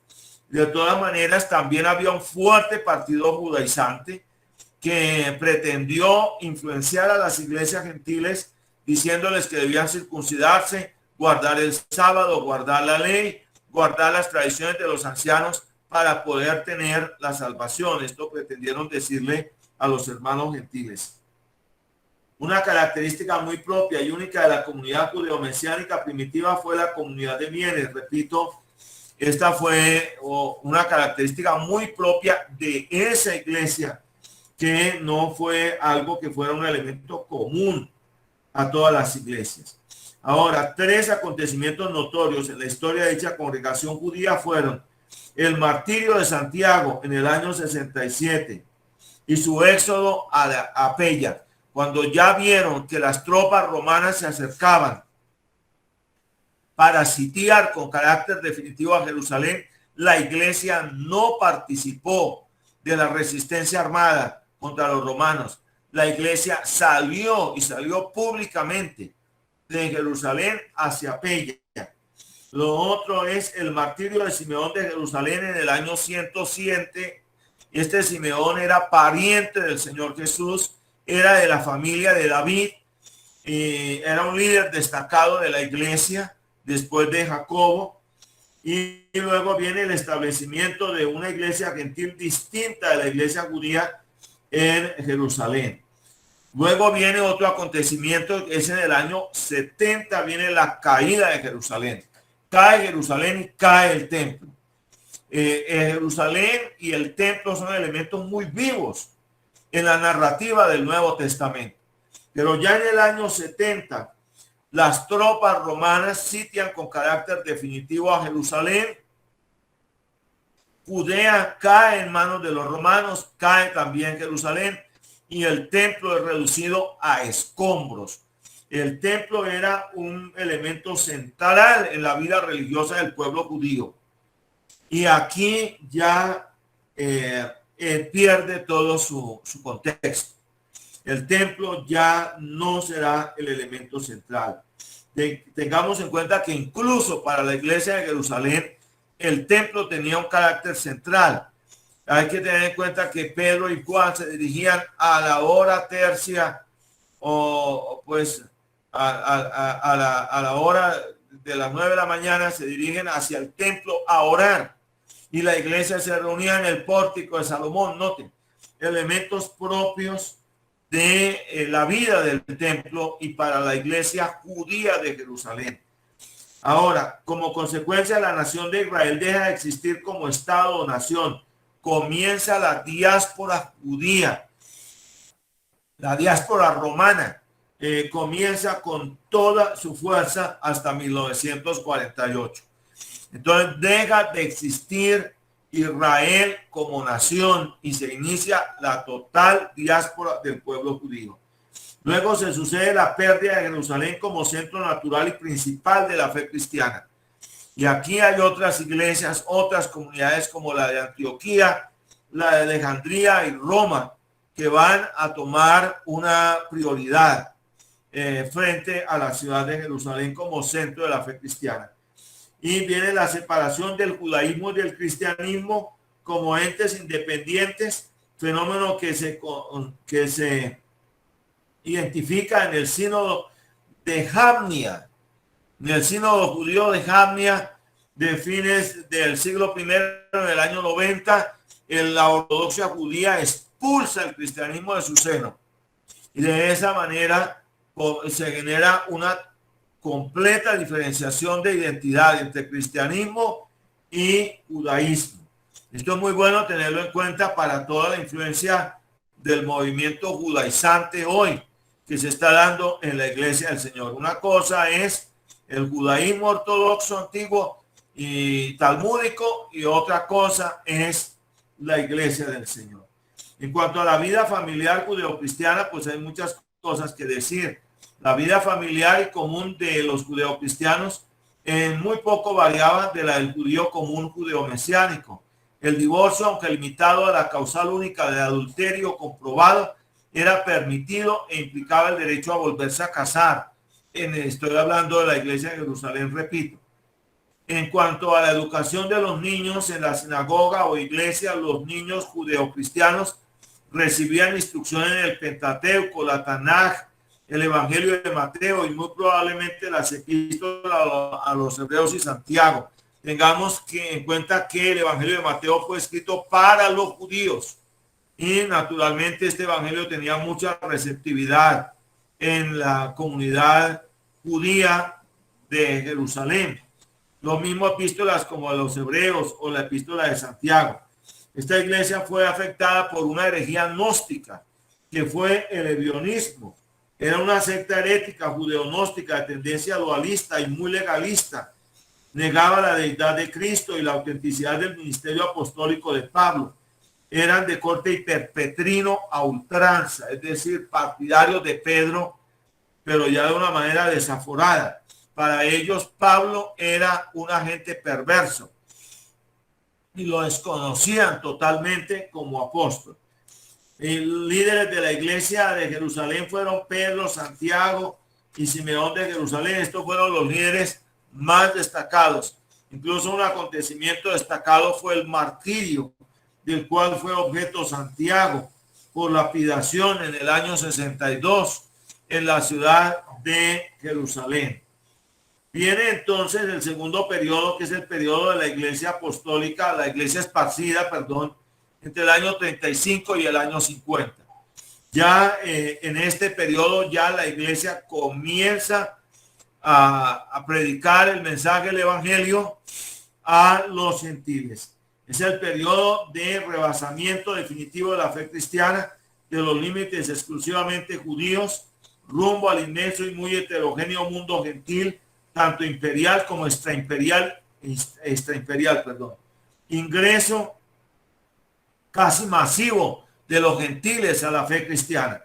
De todas maneras, también había un fuerte partido judaizante que pretendió influenciar a las iglesias gentiles, diciéndoles que debían circuncidarse, guardar el sábado, guardar la ley, guardar las tradiciones de los ancianos para poder tener la salvación. Esto pretendieron decirle a los hermanos gentiles. Una característica muy propia y única de la comunidad judeo-mesiánica primitiva fue la comunidad de bienes. Repito, esta fue una característica muy propia de esa iglesia, que no fue algo que fuera un elemento común a todas las iglesias. Ahora, 3 acontecimientos notorios en la historia de dicha congregación judía fueron el martirio de Santiago en el año 67 y su éxodo a Pella, cuando ya vieron que las tropas romanas se acercaban para sitiar con carácter definitivo a Jerusalén. La iglesia no participó de la resistencia armada contra los romanos. La iglesia salió públicamente de Jerusalén hacia Pella. Lo otro es el martirio de Simeón de Jerusalén en el año 107. Este Simeón era pariente del Señor Jesús, era de la familia de David, y era un líder destacado de la iglesia después de Jacobo. Y luego viene el establecimiento de una iglesia gentil distinta de la iglesia judía en Jerusalén. Luego viene otro acontecimiento, es en el año 70, viene la caída de Jerusalén. Cae Jerusalén y cae el templo. Jerusalén y el templo son elementos muy vivos en la narrativa del Nuevo Testamento. Pero ya en el año 70, las tropas romanas sitian con carácter definitivo a Jerusalén Judea cae en manos de los romanos, cae también Jerusalén y el templo es reducido a escombros. El templo era un elemento central en la vida religiosa del pueblo judío. Y aquí ya pierde todo su contexto. El templo ya no será el elemento central. Tengamos en cuenta que incluso para la iglesia de Jerusalén, el templo tenía un carácter central. Hay que tener en cuenta que Pedro y Juan se dirigían a la hora tercia o pues a la hora de las 9 de la mañana se dirigen hacia el templo a orar. Y la iglesia se reunía en el pórtico de Salomón. Noten, elementos propios de la vida del templo y para la iglesia judía de Jerusalén. Ahora, como consecuencia, la nación de Israel deja de existir como estado o nación. Comienza la diáspora judía, la diáspora romana. Comienza con toda su fuerza hasta 1948. Entonces deja de existir Israel como nación y se inicia la total diáspora del pueblo judío. Luego se sucede la pérdida de Jerusalén como centro natural y principal de la fe cristiana. Y aquí hay otras iglesias, otras comunidades como la de Antioquía, la de Alejandría y Roma, que van a tomar una prioridad frente a la ciudad de Jerusalén como centro de la fe cristiana. Y viene la separación del judaísmo y del cristianismo como entes independientes, fenómeno que se identifica en el sínodo de Jamnia, en el sínodo judío de Jamnia de fines del siglo I, en el año 90, la ortodoxia judía expulsa el cristianismo de su seno. Y de esa manera se genera una completa diferenciación de identidad entre cristianismo y judaísmo. Esto es muy bueno tenerlo en cuenta para toda la influencia del movimiento judaizante hoy que se está dando en la iglesia del Señor. Una cosa es el judaísmo ortodoxo antiguo y talmúdico y otra cosa es la iglesia del Señor. En cuanto a la vida familiar judeocristiana, pues hay muchas cosas que decir. La vida familiar y común de los judeocristianos en muy poco variaba de la del judío común judeo-mesiánico. El divorcio, aunque limitado a la causal única de adulterio comprobado, era permitido e implicaba el derecho a volverse a casar. Estoy hablando de la iglesia de Jerusalén, repito. En cuanto a la educación de los niños en la sinagoga o iglesia, los niños judeocristianos recibían instrucción en el Pentateuco, la Tanaj, el Evangelio de Mateo y muy probablemente las epístolas a los Hebreos y Santiago. Tengamos en cuenta que el Evangelio de Mateo fue escrito para los judíos y naturalmente este Evangelio tenía mucha receptividad en la comunidad judía de Jerusalén. Los mismos epístolas como los Hebreos o la epístola de Santiago. Esta iglesia fue afectada por una herejía gnóstica que fue el ebionismo. Era una secta herética judeognóstica de tendencia dualista y muy legalista. Negaba la deidad de Cristo y la autenticidad del ministerio apostólico de Pablo. Eran de corte hiperpetrino a ultranza, es decir, partidarios de Pedro, pero ya de una manera desaforada. Para ellos Pablo era un agente perverso y lo desconocían totalmente como apóstol. Líderes de la iglesia de Jerusalén fueron Pedro, Santiago y Simeón de Jerusalén. Estos fueron los líderes más destacados. Incluso un acontecimiento destacado fue el martirio, del cual fue objeto Santiago por lapidación en el año 62 en la ciudad de Jerusalén. Viene entonces el segundo periodo, que es el periodo de la iglesia apostólica, la iglesia esparcida, entre el año 35 y el año 50. Ya en este periodo ya la iglesia comienza a predicar el mensaje del evangelio a los gentiles. Es el periodo de rebasamiento definitivo de la fe cristiana, de los límites exclusivamente judíos, rumbo al inmenso y muy heterogéneo mundo gentil, tanto imperial como extraimperial, ingreso casi masivo de los gentiles a la fe cristiana.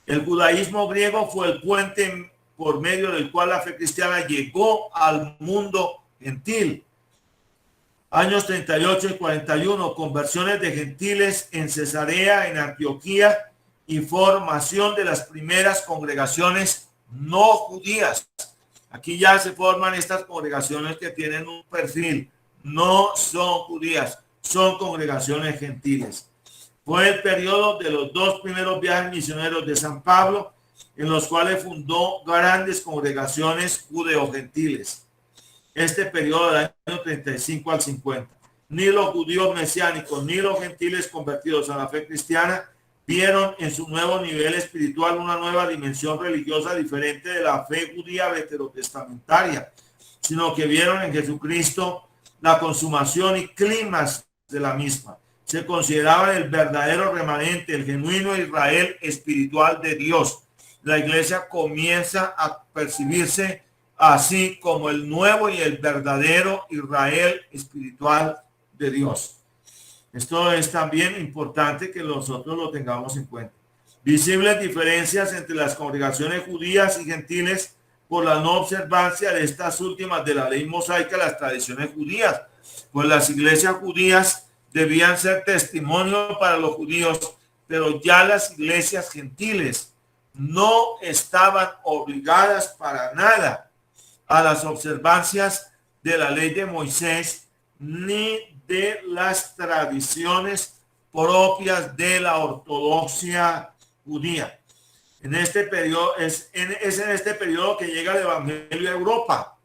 El judaísmo griego fue el puente por medio del cual la fe cristiana llegó al mundo gentil. Años 38 y 41, conversiones de gentiles en Cesarea, en Antioquía, y formación de las primeras congregaciones no judías. Aquí ya se forman estas congregaciones que tienen un perfil, no son judías, son congregaciones gentiles. Fue el periodo de los dos primeros viajes misioneros de San Pablo, en los cuales fundó grandes congregaciones judeo-gentiles. Este periodo del año 35 al 50. Ni los judíos mesiánicos ni los gentiles convertidos a la fe cristiana vieron en su nuevo nivel espiritual una nueva dimensión religiosa diferente de la fe judía veterotestamentaria, sino que vieron en Jesucristo la consumación y clímax de la misma. Se consideraba el verdadero remanente, el genuino Israel espiritual de Dios. La iglesia comienza a percibirse así como el nuevo y el verdadero Israel espiritual de Dios. Esto es también importante que nosotros lo tengamos en cuenta. Visibles diferencias entre las congregaciones judías y gentiles por la no observancia de estas últimas de la ley mosaica, las tradiciones judías. Pues las iglesias judías debían ser testimonio para los judíos, pero ya las iglesias gentiles no estaban obligadas para nada a las observancias de la ley de Moisés ni de las tradiciones propias de la ortodoxia judía. En este periodo es en este periodo que llega el evangelio a Europa,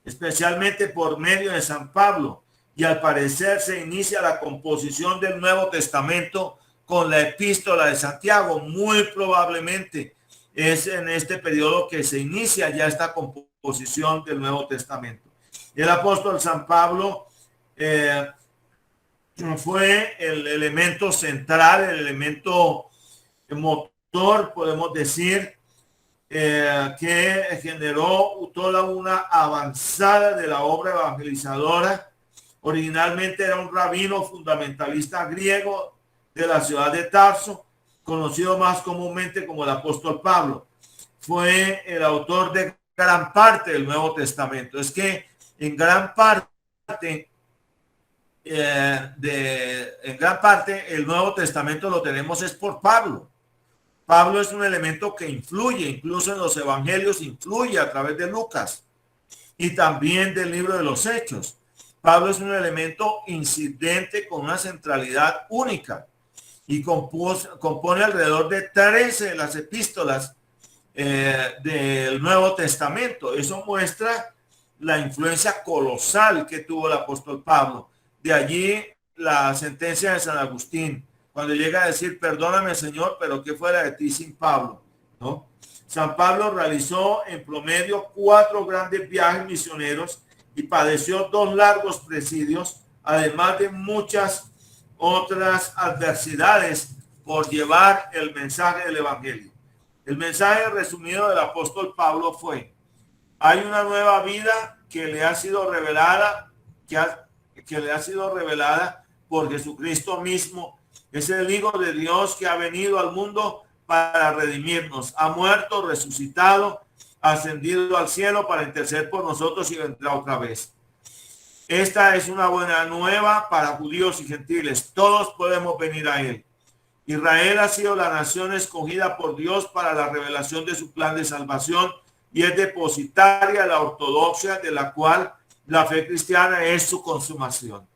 especialmente por medio de San Pablo, y al parecer se inicia la composición del Nuevo Testamento con la epístola de Santiago. Muy probablemente es en este periodo que se inicia ya esta composición del Nuevo Testamento. El apóstol San Pablo fue el elemento central, el elemento motor, podemos decir, que generó toda una avanzada de la obra evangelizadora. Originalmente era un rabino fundamentalista griego de la ciudad de Tarso, conocido más comúnmente como el apóstol Pablo. Fue el autor de gran parte del Nuevo Testamento. Es que en gran parte el Nuevo Testamento lo tenemos es por Pablo. Pablo es un elemento que influye, incluso en los evangelios, influye a través de Lucas y también del libro de los Hechos. Pablo es un elemento incidente con una centralidad única y compone alrededor de 13 de las epístolas del Nuevo Testamento. Eso muestra la influencia colosal que tuvo el apóstol Pablo. De allí la sentencia de San Agustín, cuando llega a decir, perdóname, Señor, pero ¿qué fuera de ti sin Pablo? ¿No? San Pablo realizó en promedio 4 grandes viajes misioneros y padeció 2 largos presidios, además de muchas otras adversidades por llevar el mensaje del evangelio. El mensaje resumido del apóstol Pablo fue: hay una nueva vida que le ha sido revelada, que le ha sido revelada por Jesucristo mismo. Es el Hijo de Dios que ha venido al mundo para redimirnos. Ha muerto, resucitado, ascendido al cielo para interceder por nosotros y vendrá otra vez. Esta es una buena nueva para judíos y gentiles. Todos podemos venir a él. Israel ha sido la nación escogida por Dios para la revelación de su plan de salvación y es depositaria de la ortodoxia, de la cual la fe cristiana es su consumación.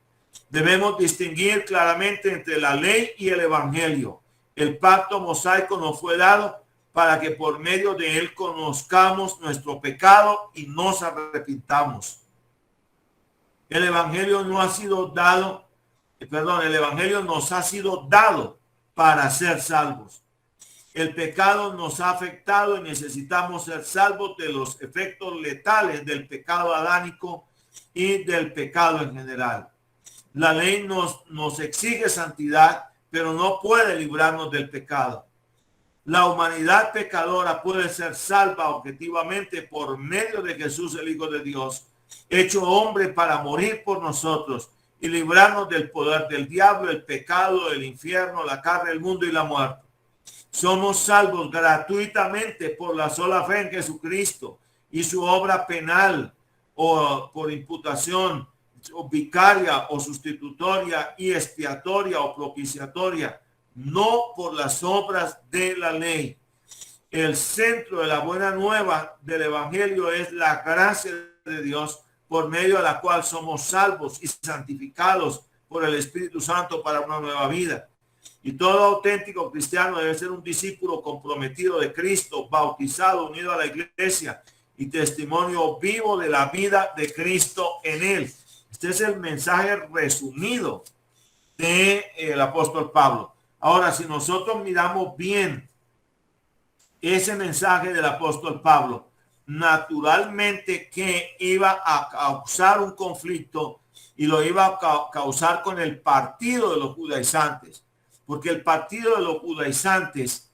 Debemos distinguir claramente entre la ley y el evangelio. El pacto mosaico nos fue dado para que por medio de él conozcamos nuestro pecado y nos arrepintamos. El evangelio no ha sido dado, el evangelio nos ha sido dado para ser salvos. El pecado nos ha afectado y necesitamos ser salvos de los efectos letales del pecado adánico y del pecado en general. La ley nos exige santidad, pero no puede librarnos del pecado. La humanidad pecadora puede ser salva objetivamente por medio de Jesús, el Hijo de Dios, hecho hombre para morir por nosotros y librarnos del poder del diablo, el pecado, el infierno, la carne, el mundo y la muerte. Somos salvos gratuitamente por la sola fe en Jesucristo y su obra penal o por imputación o vicaria o sustitutoria y expiatoria o propiciatoria, no por las obras de la ley. El centro de la buena nueva del evangelio es la gracia de Dios, por medio de la cual somos salvos y santificados por el Espíritu Santo para una nueva vida. Y todo auténtico cristiano debe ser un discípulo comprometido de Cristo, bautizado, unido a la iglesia y testimonio vivo de la vida de Cristo en él. Este es el mensaje resumido del apóstol Pablo. Ahora, si nosotros miramos bien ese mensaje del apóstol Pablo, naturalmente que iba a causar un conflicto y lo iba a causar con el partido de los judaizantes, porque el partido de los judaizantes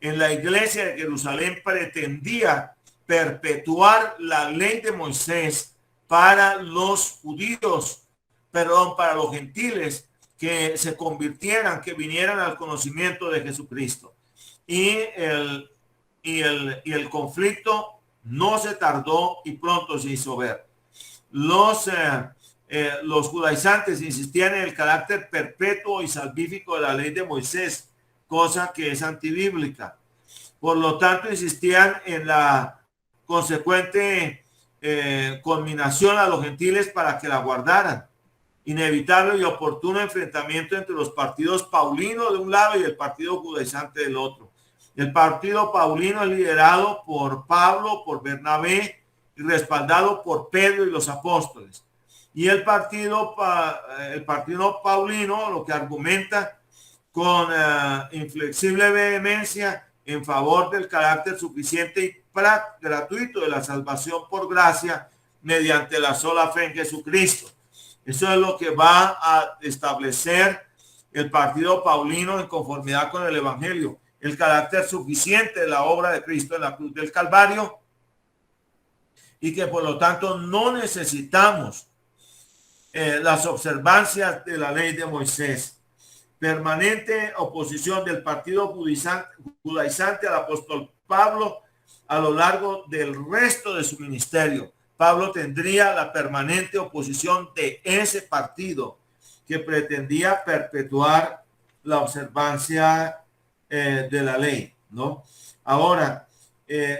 en la iglesia de Jerusalén pretendía perpetuar la ley de Moisés para los judíos, para los gentiles que se convirtieran, que vinieran al conocimiento de Jesucristo. Y el conflicto no se tardó y pronto se hizo ver. Los judaizantes insistían en el carácter perpetuo y salvífico de la ley de Moisés, cosa que es antibíblica. Por lo tanto, insistían en la consecuente conminación a los gentiles para que la guardaran. Inevitable y oportuno enfrentamiento entre los partidos paulinos de un lado y el partido judaizante del otro. El partido paulino es liderado por Pablo, por Bernabé y respaldado por Pedro y los apóstoles. Y el partido paulino lo que argumenta con inflexible vehemencia en favor del carácter suficiente y gratuito de la salvación por gracia mediante la sola fe en Jesucristo. Eso es lo que va a establecer el partido paulino en conformidad con el evangelio. El carácter suficiente de la obra de Cristo en la cruz del Calvario y que por lo tanto no necesitamos las observancias de la ley de Moisés. Permanente oposición del partido judaizante al apóstol Pablo a lo largo del resto de su ministerio. Pablo tendría la permanente oposición de ese partido que pretendía perpetuar la observancia de la ley, ¿no? Ahora,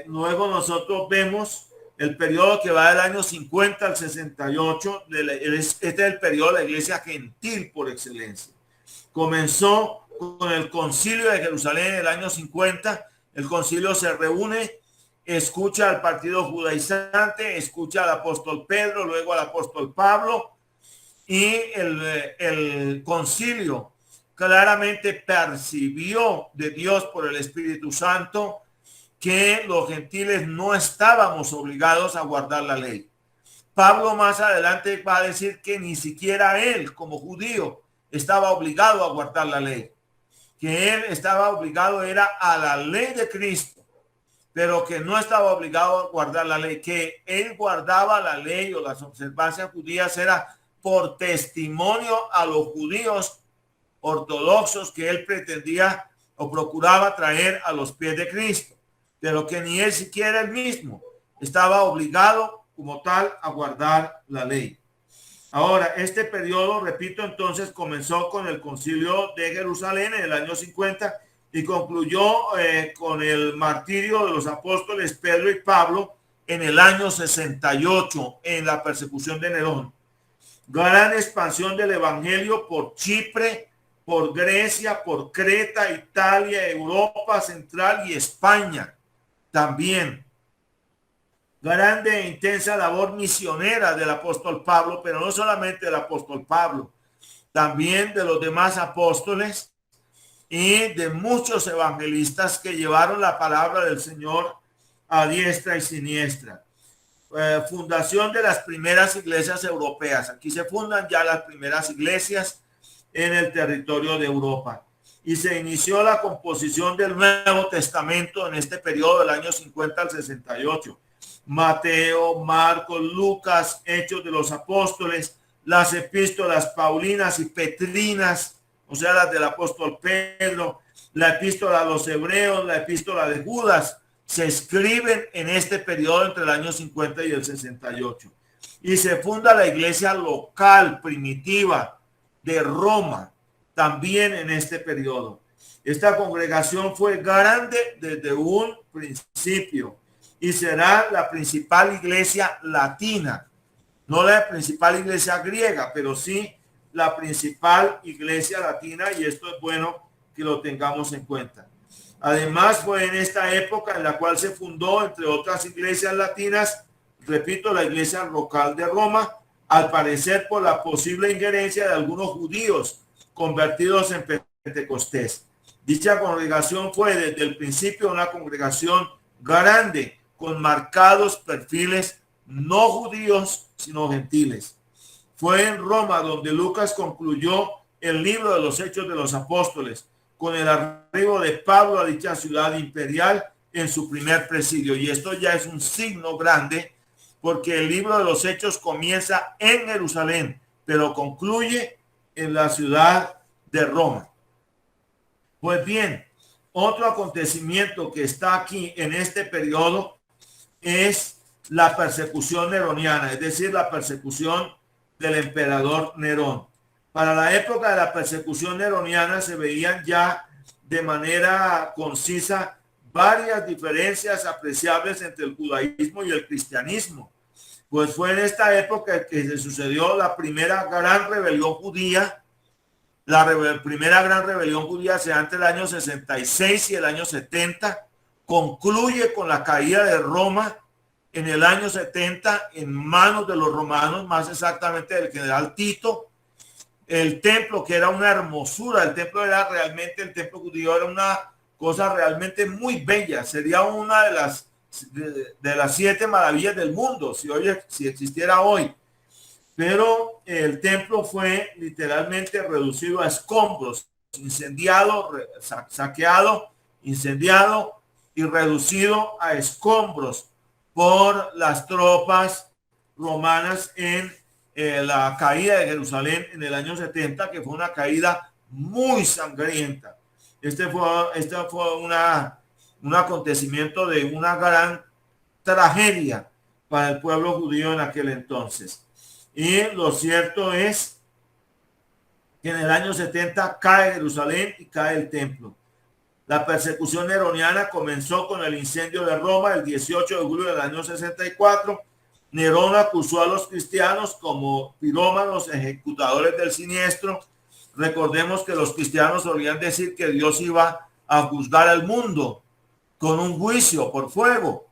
luego nosotros vemos el periodo que va del año 50 al 68. Este es el periodo de la iglesia gentil por excelencia. Comenzó con el concilio de Jerusalén en el año 50. El concilio se reúne, escucha al partido judaizante, escucha al apóstol Pedro, luego al apóstol Pablo, y el concilio claramente percibió de Dios por el Espíritu Santo que los gentiles no estábamos obligados a guardar la ley. Pablo más adelante va a decir que ni siquiera él como judío estaba obligado a guardar la ley, que él estaba obligado era a la ley de Cristo, pero que no estaba obligado a guardar la ley, que él guardaba la ley o las observancias judías era por testimonio a los judíos ortodoxos que él pretendía o procuraba traer a los pies de Cristo, pero que ni él siquiera él mismo estaba obligado como tal a guardar la ley. Ahora, este periodo, repito, entonces comenzó con el concilio de Jerusalén en el año 50 y concluyó con el martirio de los apóstoles Pedro y Pablo en el año 68 en la persecución de Nerón. Gran expansión del evangelio por Chipre, por Grecia, por Creta, Italia, Europa Central y España. También grande e intensa labor misionera del apóstol Pablo, pero no solamente del apóstol Pablo, también de los demás apóstoles y de muchos evangelistas que llevaron la palabra del Señor a diestra y siniestra. Fundación de las primeras iglesias europeas. Aquí se fundan ya las primeras iglesias en el territorio de Europa. Y se inició la composición del Nuevo Testamento en este periodo del año 50 al 68. Mateo, Marcos, Lucas, Hechos de los Apóstoles, las epístolas paulinas y petrinas, o sea, las del apóstol Pedro, la epístola a los hebreos, la epístola de Judas, se escriben en este periodo entre el año 50 y el 68. Y se funda la iglesia local primitiva de Roma, también en este periodo. Esta congregación fue grande desde un principio y será la principal iglesia latina, no la principal iglesia griega, pero sí la principal iglesia latina, y esto es bueno que lo tengamos en cuenta. Además, fue en esta época en la cual se fundó, entre otras iglesias latinas, repito, la iglesia local de Roma, al parecer por la posible injerencia de algunos judíos convertidos en Pentecostés. Dicha congregación fue desde el principio una congregación grande, con marcados perfiles no judíos, sino gentiles. Fue en Roma donde Lucas concluyó el libro de los Hechos de los Apóstoles, con el arribo de Pablo a dicha ciudad imperial en su primer presidio. Y esto ya es un signo grande, porque el libro de los Hechos comienza en Jerusalén, pero concluye en la ciudad de Roma. Pues bien, otro acontecimiento que está aquí en este periodo es la persecución neroniana, es decir, la persecución del emperador Nerón. Para la época de la persecución neroniana se veían ya de manera concisa varias diferencias apreciables entre el judaísmo y el cristianismo. Pues fue en esta época que se sucedió la primera gran rebelión judía. Primera gran rebelión judía se da entre el año 66 y el año 70. Concluye con la caída de Roma en el año 70 en manos de los romanos, más exactamente del general Tito. El templo, que era una hermosura, el templo judío era una cosa realmente muy bella, sería una de las 7 maravillas del mundo, si existiera hoy. Pero el templo fue literalmente reducido a escombros, incendiado, saqueado, incendiado y reducido a escombros por las tropas romanas en la caída de Jerusalén en el año 70, que fue una caída muy sangrienta. Este fue un acontecimiento de una gran tragedia para el pueblo judío en aquel entonces. Y lo cierto es que en el año 70 cae Jerusalén y cae el templo. La persecución neroniana comenzó con el incendio de Roma el 18 de julio del año 64. Nerón acusó a los cristianos como pirómanos, ejecutadores del siniestro. Recordemos que los cristianos solían decir que Dios iba a juzgar al mundo con un juicio por fuego.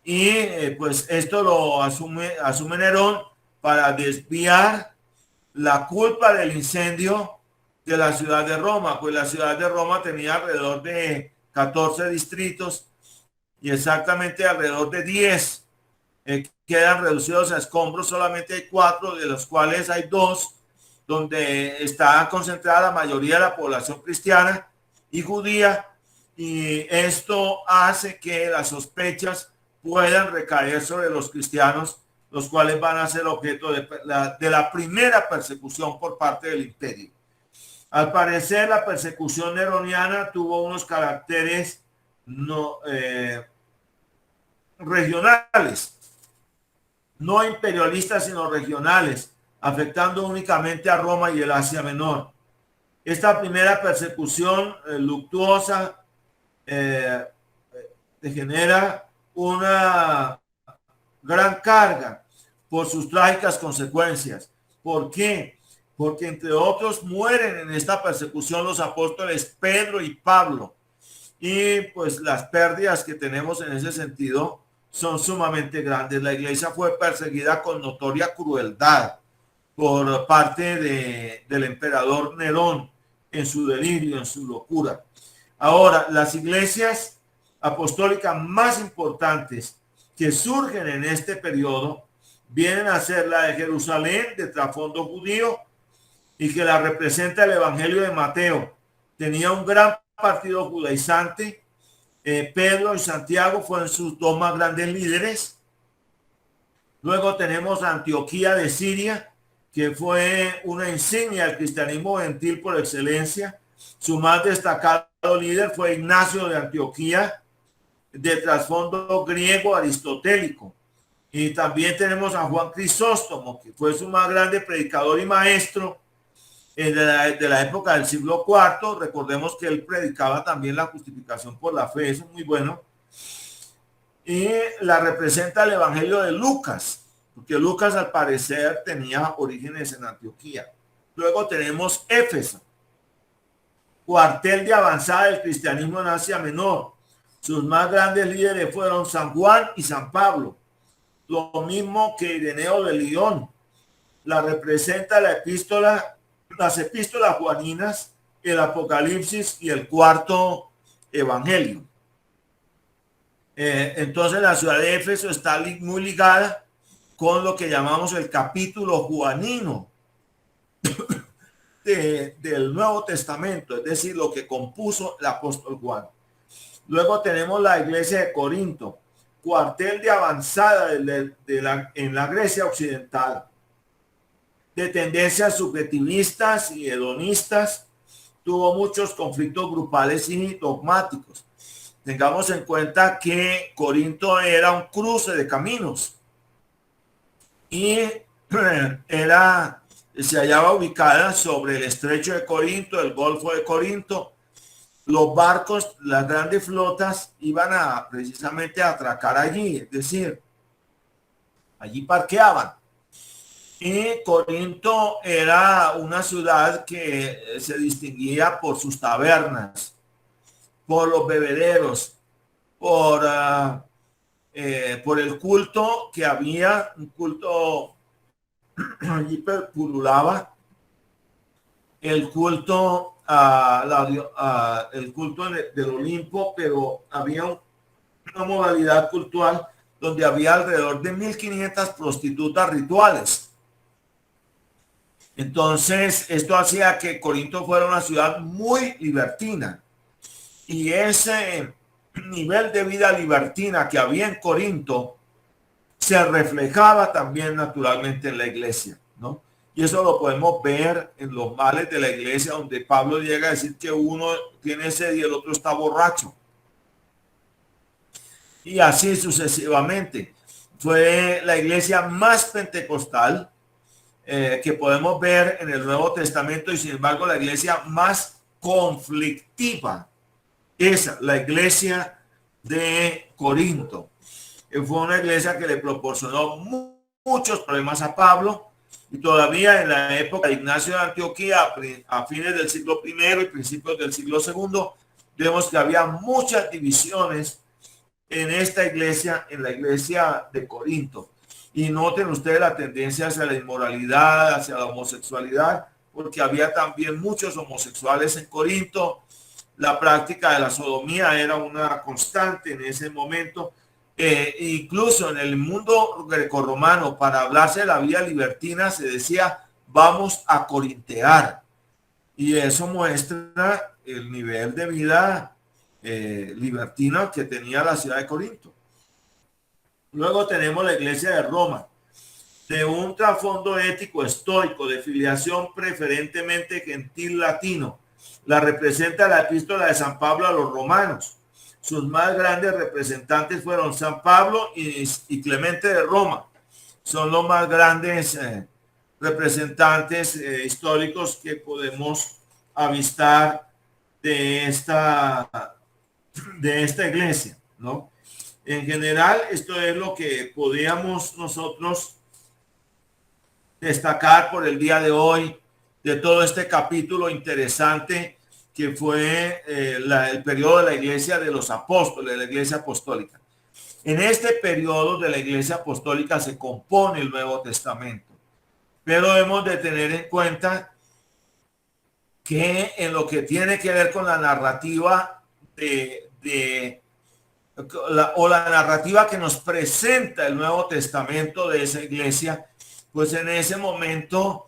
Y pues esto lo asume Nerón para desviar la culpa del incendio de la ciudad de Roma, pues la ciudad de Roma tenía alrededor de 14 distritos y exactamente alrededor de 10 quedan reducidos a escombros. Solamente hay 4, de los cuales hay 2 donde está concentrada la mayoría de la población cristiana y judía, y esto hace que las sospechas puedan recaer sobre los cristianos, los cuales van a ser objeto de la primera persecución por parte del imperio. Al parecer, la persecución neroniana tuvo unos caracteres regionales, no imperialistas, sino regionales, afectando únicamente a Roma y el Asia Menor. Esta primera persecución luctuosa genera una gran carga por sus trágicas consecuencias. ¿Por qué? Porque entre otros mueren en esta persecución los apóstoles Pedro y Pablo. Y pues las pérdidas que tenemos en ese sentido son sumamente grandes. La iglesia fue perseguida con notoria crueldad por parte del emperador Nerón en su delirio, en su locura. Ahora, las iglesias apostólicas más importantes que surgen en este periodo vienen a ser la de Jerusalén, de trasfondo judío, y que la representa el Evangelio de Mateo. Tenía un gran partido judaizante. Pedro y Santiago fueron sus 2 más grandes líderes. Luego tenemos Antioquía de Siria, que fue una insignia del cristianismo gentil por excelencia. Su más destacado líder fue Ignacio de Antioquía, de trasfondo griego aristotélico. Y también tenemos a Juan Crisóstomo, que fue su más grande predicador y maestro de la época del siglo IV. Recordemos que él predicaba también la justificación por la fe, eso es muy bueno. Y la representa el Evangelio de Lucas, porque Lucas al parecer tenía orígenes en Antioquía. Luego tenemos Éfeso, cuartel de avanzada del cristianismo en Asia Menor. Sus más grandes líderes fueron San Juan y San Pablo, lo mismo que Ireneo de León. La representa las epístolas juaninas, el Apocalipsis y el cuarto Evangelio. Entonces la ciudad de Éfeso está muy ligada con lo que llamamos el capítulo juanino del Nuevo Testamento, es decir, lo que compuso el apóstol Juan. Luego tenemos la iglesia de Corinto, cuartel de avanzada en la Grecia occidental, de tendencias subjetivistas y hedonistas. Tuvo muchos conflictos grupales y dogmáticos. Tengamos en cuenta que Corinto era un cruce de caminos y se hallaba ubicada sobre el estrecho de Corinto, el Golfo de Corinto. Los barcos, las grandes flotas iban precisamente a atracar allí, es decir, allí parqueaban. Y Corinto era una ciudad que se distinguía por sus tabernas, por los bebederos, por el culto que había, un culto allí pululaba, el culto el culto del Olimpo, pero había una modalidad cultural donde había alrededor de 1500 prostitutas rituales. Entonces, esto hacía que Corinto fuera una ciudad muy libertina. Y ese nivel de vida libertina que había en Corinto se reflejaba también naturalmente en la iglesia, ¿no? Y eso lo podemos ver en los males de la iglesia, donde Pablo llega a decir que uno tiene sed y el otro está borracho. Y así sucesivamente. Fue la iglesia más pentecostal que podemos ver en el Nuevo Testamento, y sin embargo la iglesia más conflictiva es la iglesia de Corinto. Fue una iglesia que le proporcionó muchos problemas a Pablo, y todavía en la época de Ignacio de Antioquía, a fines del siglo I y principios del siglo II, vemos que había muchas divisiones en esta iglesia, en la iglesia de Corinto. Y noten ustedes la tendencia hacia la inmoralidad, hacia la homosexualidad, porque había también muchos homosexuales en Corinto. La práctica de la sodomía era una constante en ese momento. Incluso en el mundo grecorromano, para hablarse de la vida libertina, se decía, vamos a corintear. Y eso muestra el nivel de vida libertina que tenía la ciudad de Corinto. Luego tenemos la iglesia de Roma, de un trasfondo ético estoico, de filiación preferentemente gentil latino. La representa la epístola de San Pablo a los romanos. Sus más grandes representantes fueron San Pablo y Clemente de Roma. Son los más grandes representantes históricos que podemos avistar de esta iglesia, ¿no? En general, esto es lo que podíamos nosotros destacar por el día de hoy de todo este capítulo interesante que fue el periodo de la iglesia de los apóstoles, la iglesia apostólica. En este periodo de la iglesia apostólica se compone el Nuevo Testamento, pero hemos de tener en cuenta que en lo que tiene que ver con la narrativa la narrativa que nos presenta el Nuevo Testamento de esa iglesia, pues en ese momento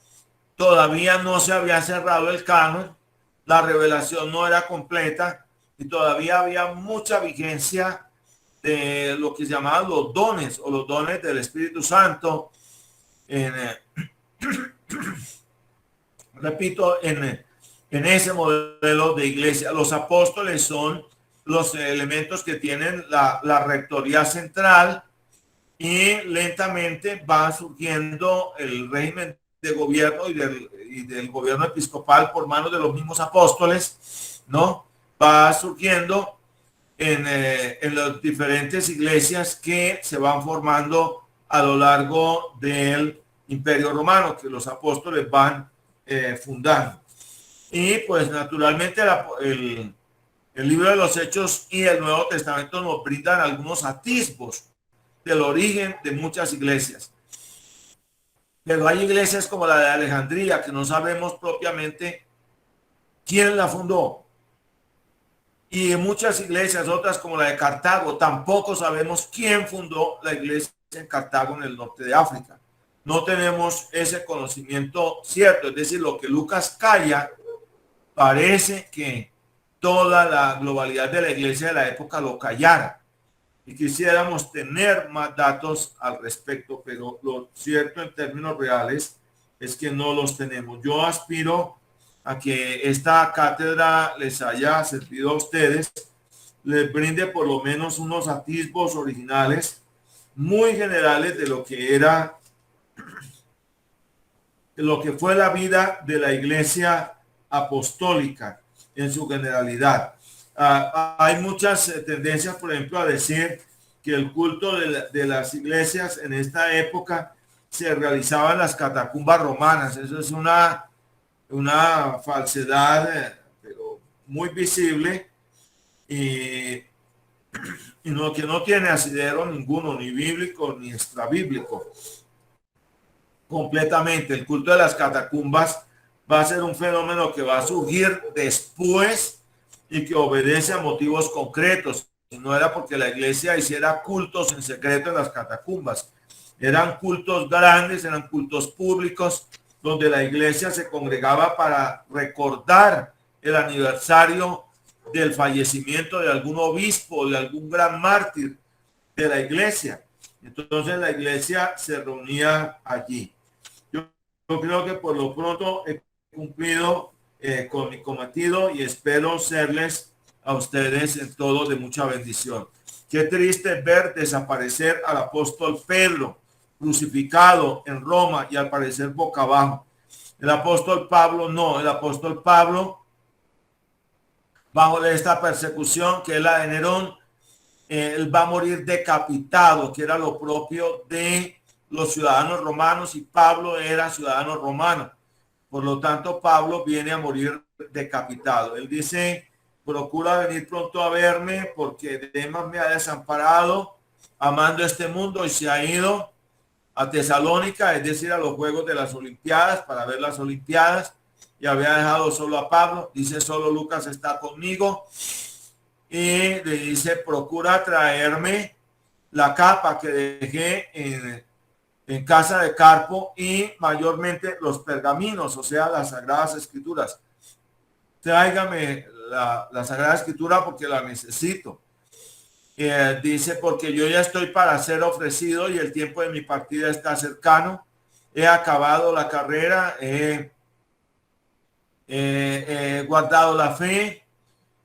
todavía no se había cerrado el canon, la revelación no era completa y todavía había mucha vigencia de lo que se llamaban los dones o los dones del Espíritu Santo en repito, en ese modelo de iglesia, los apóstoles son los elementos que tienen la rectoría central, y lentamente va surgiendo el régimen de gobierno y del gobierno episcopal por manos de los mismos apóstoles, ¿no? Va surgiendo en las diferentes iglesias que se van formando a lo largo del Imperio Romano, que los apóstoles van fundando. Y pues naturalmente el libro de los Hechos y el Nuevo Testamento nos brindan algunos atisbos del origen de muchas iglesias. Pero hay iglesias como la de Alejandría que no sabemos propiamente quién la fundó. Y en muchas iglesias, otras como la de Cartago, tampoco sabemos quién fundó la iglesia en Cartago, en el norte de África. No tenemos ese conocimiento cierto. Es decir, lo que Lucas calla, parece que toda la globalidad de la iglesia de la época lo callara. Y quisiéramos tener más datos al respecto, pero lo cierto en términos reales es que no los tenemos. Yo aspiro a que esta cátedra les haya servido a ustedes, les brinde por lo menos unos atisbos originales muy generales de lo que era, de lo que fue la vida de la iglesia apostólica en su generalidad. Hay muchas tendencias, por ejemplo, a decir que el culto de las iglesias en esta época se realizaba en las catacumbas romanas. Eso es una falsedad, pero muy visible, y no, que no tiene asidero ninguno, ni bíblico ni extrabíblico. Completamente, el culto de las catacumbas va a ser un fenómeno que va a surgir después y que obedece a motivos concretos. Y no era porque la iglesia hiciera cultos en secreto en las catacumbas. Eran cultos grandes, eran cultos públicos, donde la iglesia se congregaba para recordar el aniversario del fallecimiento de algún obispo, de algún gran mártir de la iglesia. Entonces la iglesia se reunía allí. Yo creo que por lo pronto he cumplido con mi cometido y espero serles a ustedes en todo de mucha bendición. Qué triste ver desaparecer al apóstol Pedro, crucificado en Roma y al parecer boca abajo. El apóstol Pablo no, el apóstol Pablo, bajo esta persecución que es la de Nerón, él va a morir decapitado, que era lo propio de los ciudadanos romanos, y Pablo era ciudadano romano. Por lo tanto, Pablo viene a morir decapitado. Él dice: procura venir pronto a verme, porque Demas me ha desamparado amando este mundo y se ha ido a Tesalónica, es decir, a los Juegos de las Olimpiadas, para ver las Olimpiadas, y había dejado solo a Pablo. Dice: solo Lucas está conmigo. Y le dice: procura traerme la capa que dejé en casa de Carpo, y mayormente los pergaminos, o sea, las Sagradas Escrituras. Tráigame la Sagrada Escritura porque la necesito. Dice: porque yo ya estoy para ser ofrecido y el tiempo de mi partida está cercano. He acabado la carrera, he guardado la fe.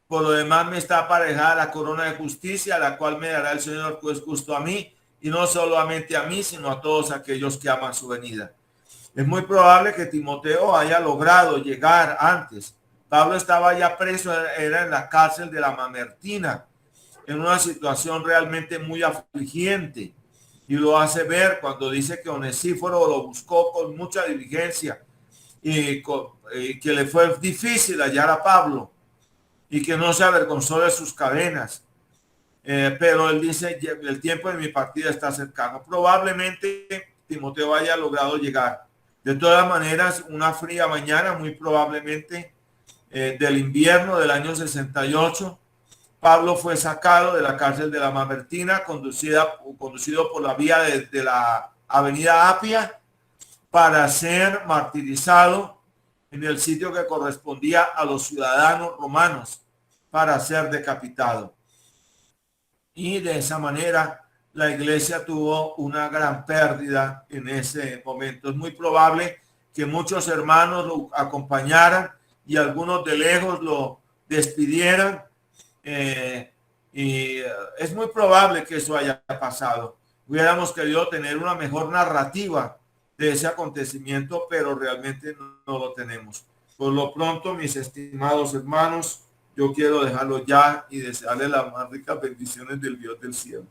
Por lo demás me está aparejada la corona de justicia, la cual me dará el Señor, pues justo a mí, y no solamente a mí, sino a todos aquellos que aman su venida. Es muy probable que Timoteo haya logrado llegar antes. Pablo estaba ya preso, era en la cárcel de la Mamertina, en una situación realmente muy afligiente, y lo hace ver cuando dice que Onesíforo lo buscó con mucha diligencia y que le fue difícil hallar a Pablo y que no se avergonzó de sus cadenas. Pero él dice: el tiempo de mi partida está cercano. Probablemente Timoteo haya logrado llegar. De todas maneras, una fría mañana, muy probablemente del invierno del año 68, Pablo fue sacado de la cárcel de la Mamertina, conducido por la vía de la avenida Apia, para ser martirizado en el sitio que correspondía a los ciudadanos romanos, para ser decapitado. Y de esa manera la iglesia tuvo una gran pérdida en ese momento. Es muy probable que muchos hermanos lo acompañaran y algunos de lejos lo despidieran. Y es muy probable que eso haya pasado. Hubiéramos querido tener una mejor narrativa de ese acontecimiento, pero realmente no lo tenemos. Por lo pronto, mis estimados hermanos, yo quiero dejarlo ya y desearles las más ricas bendiciones del Dios del cielo.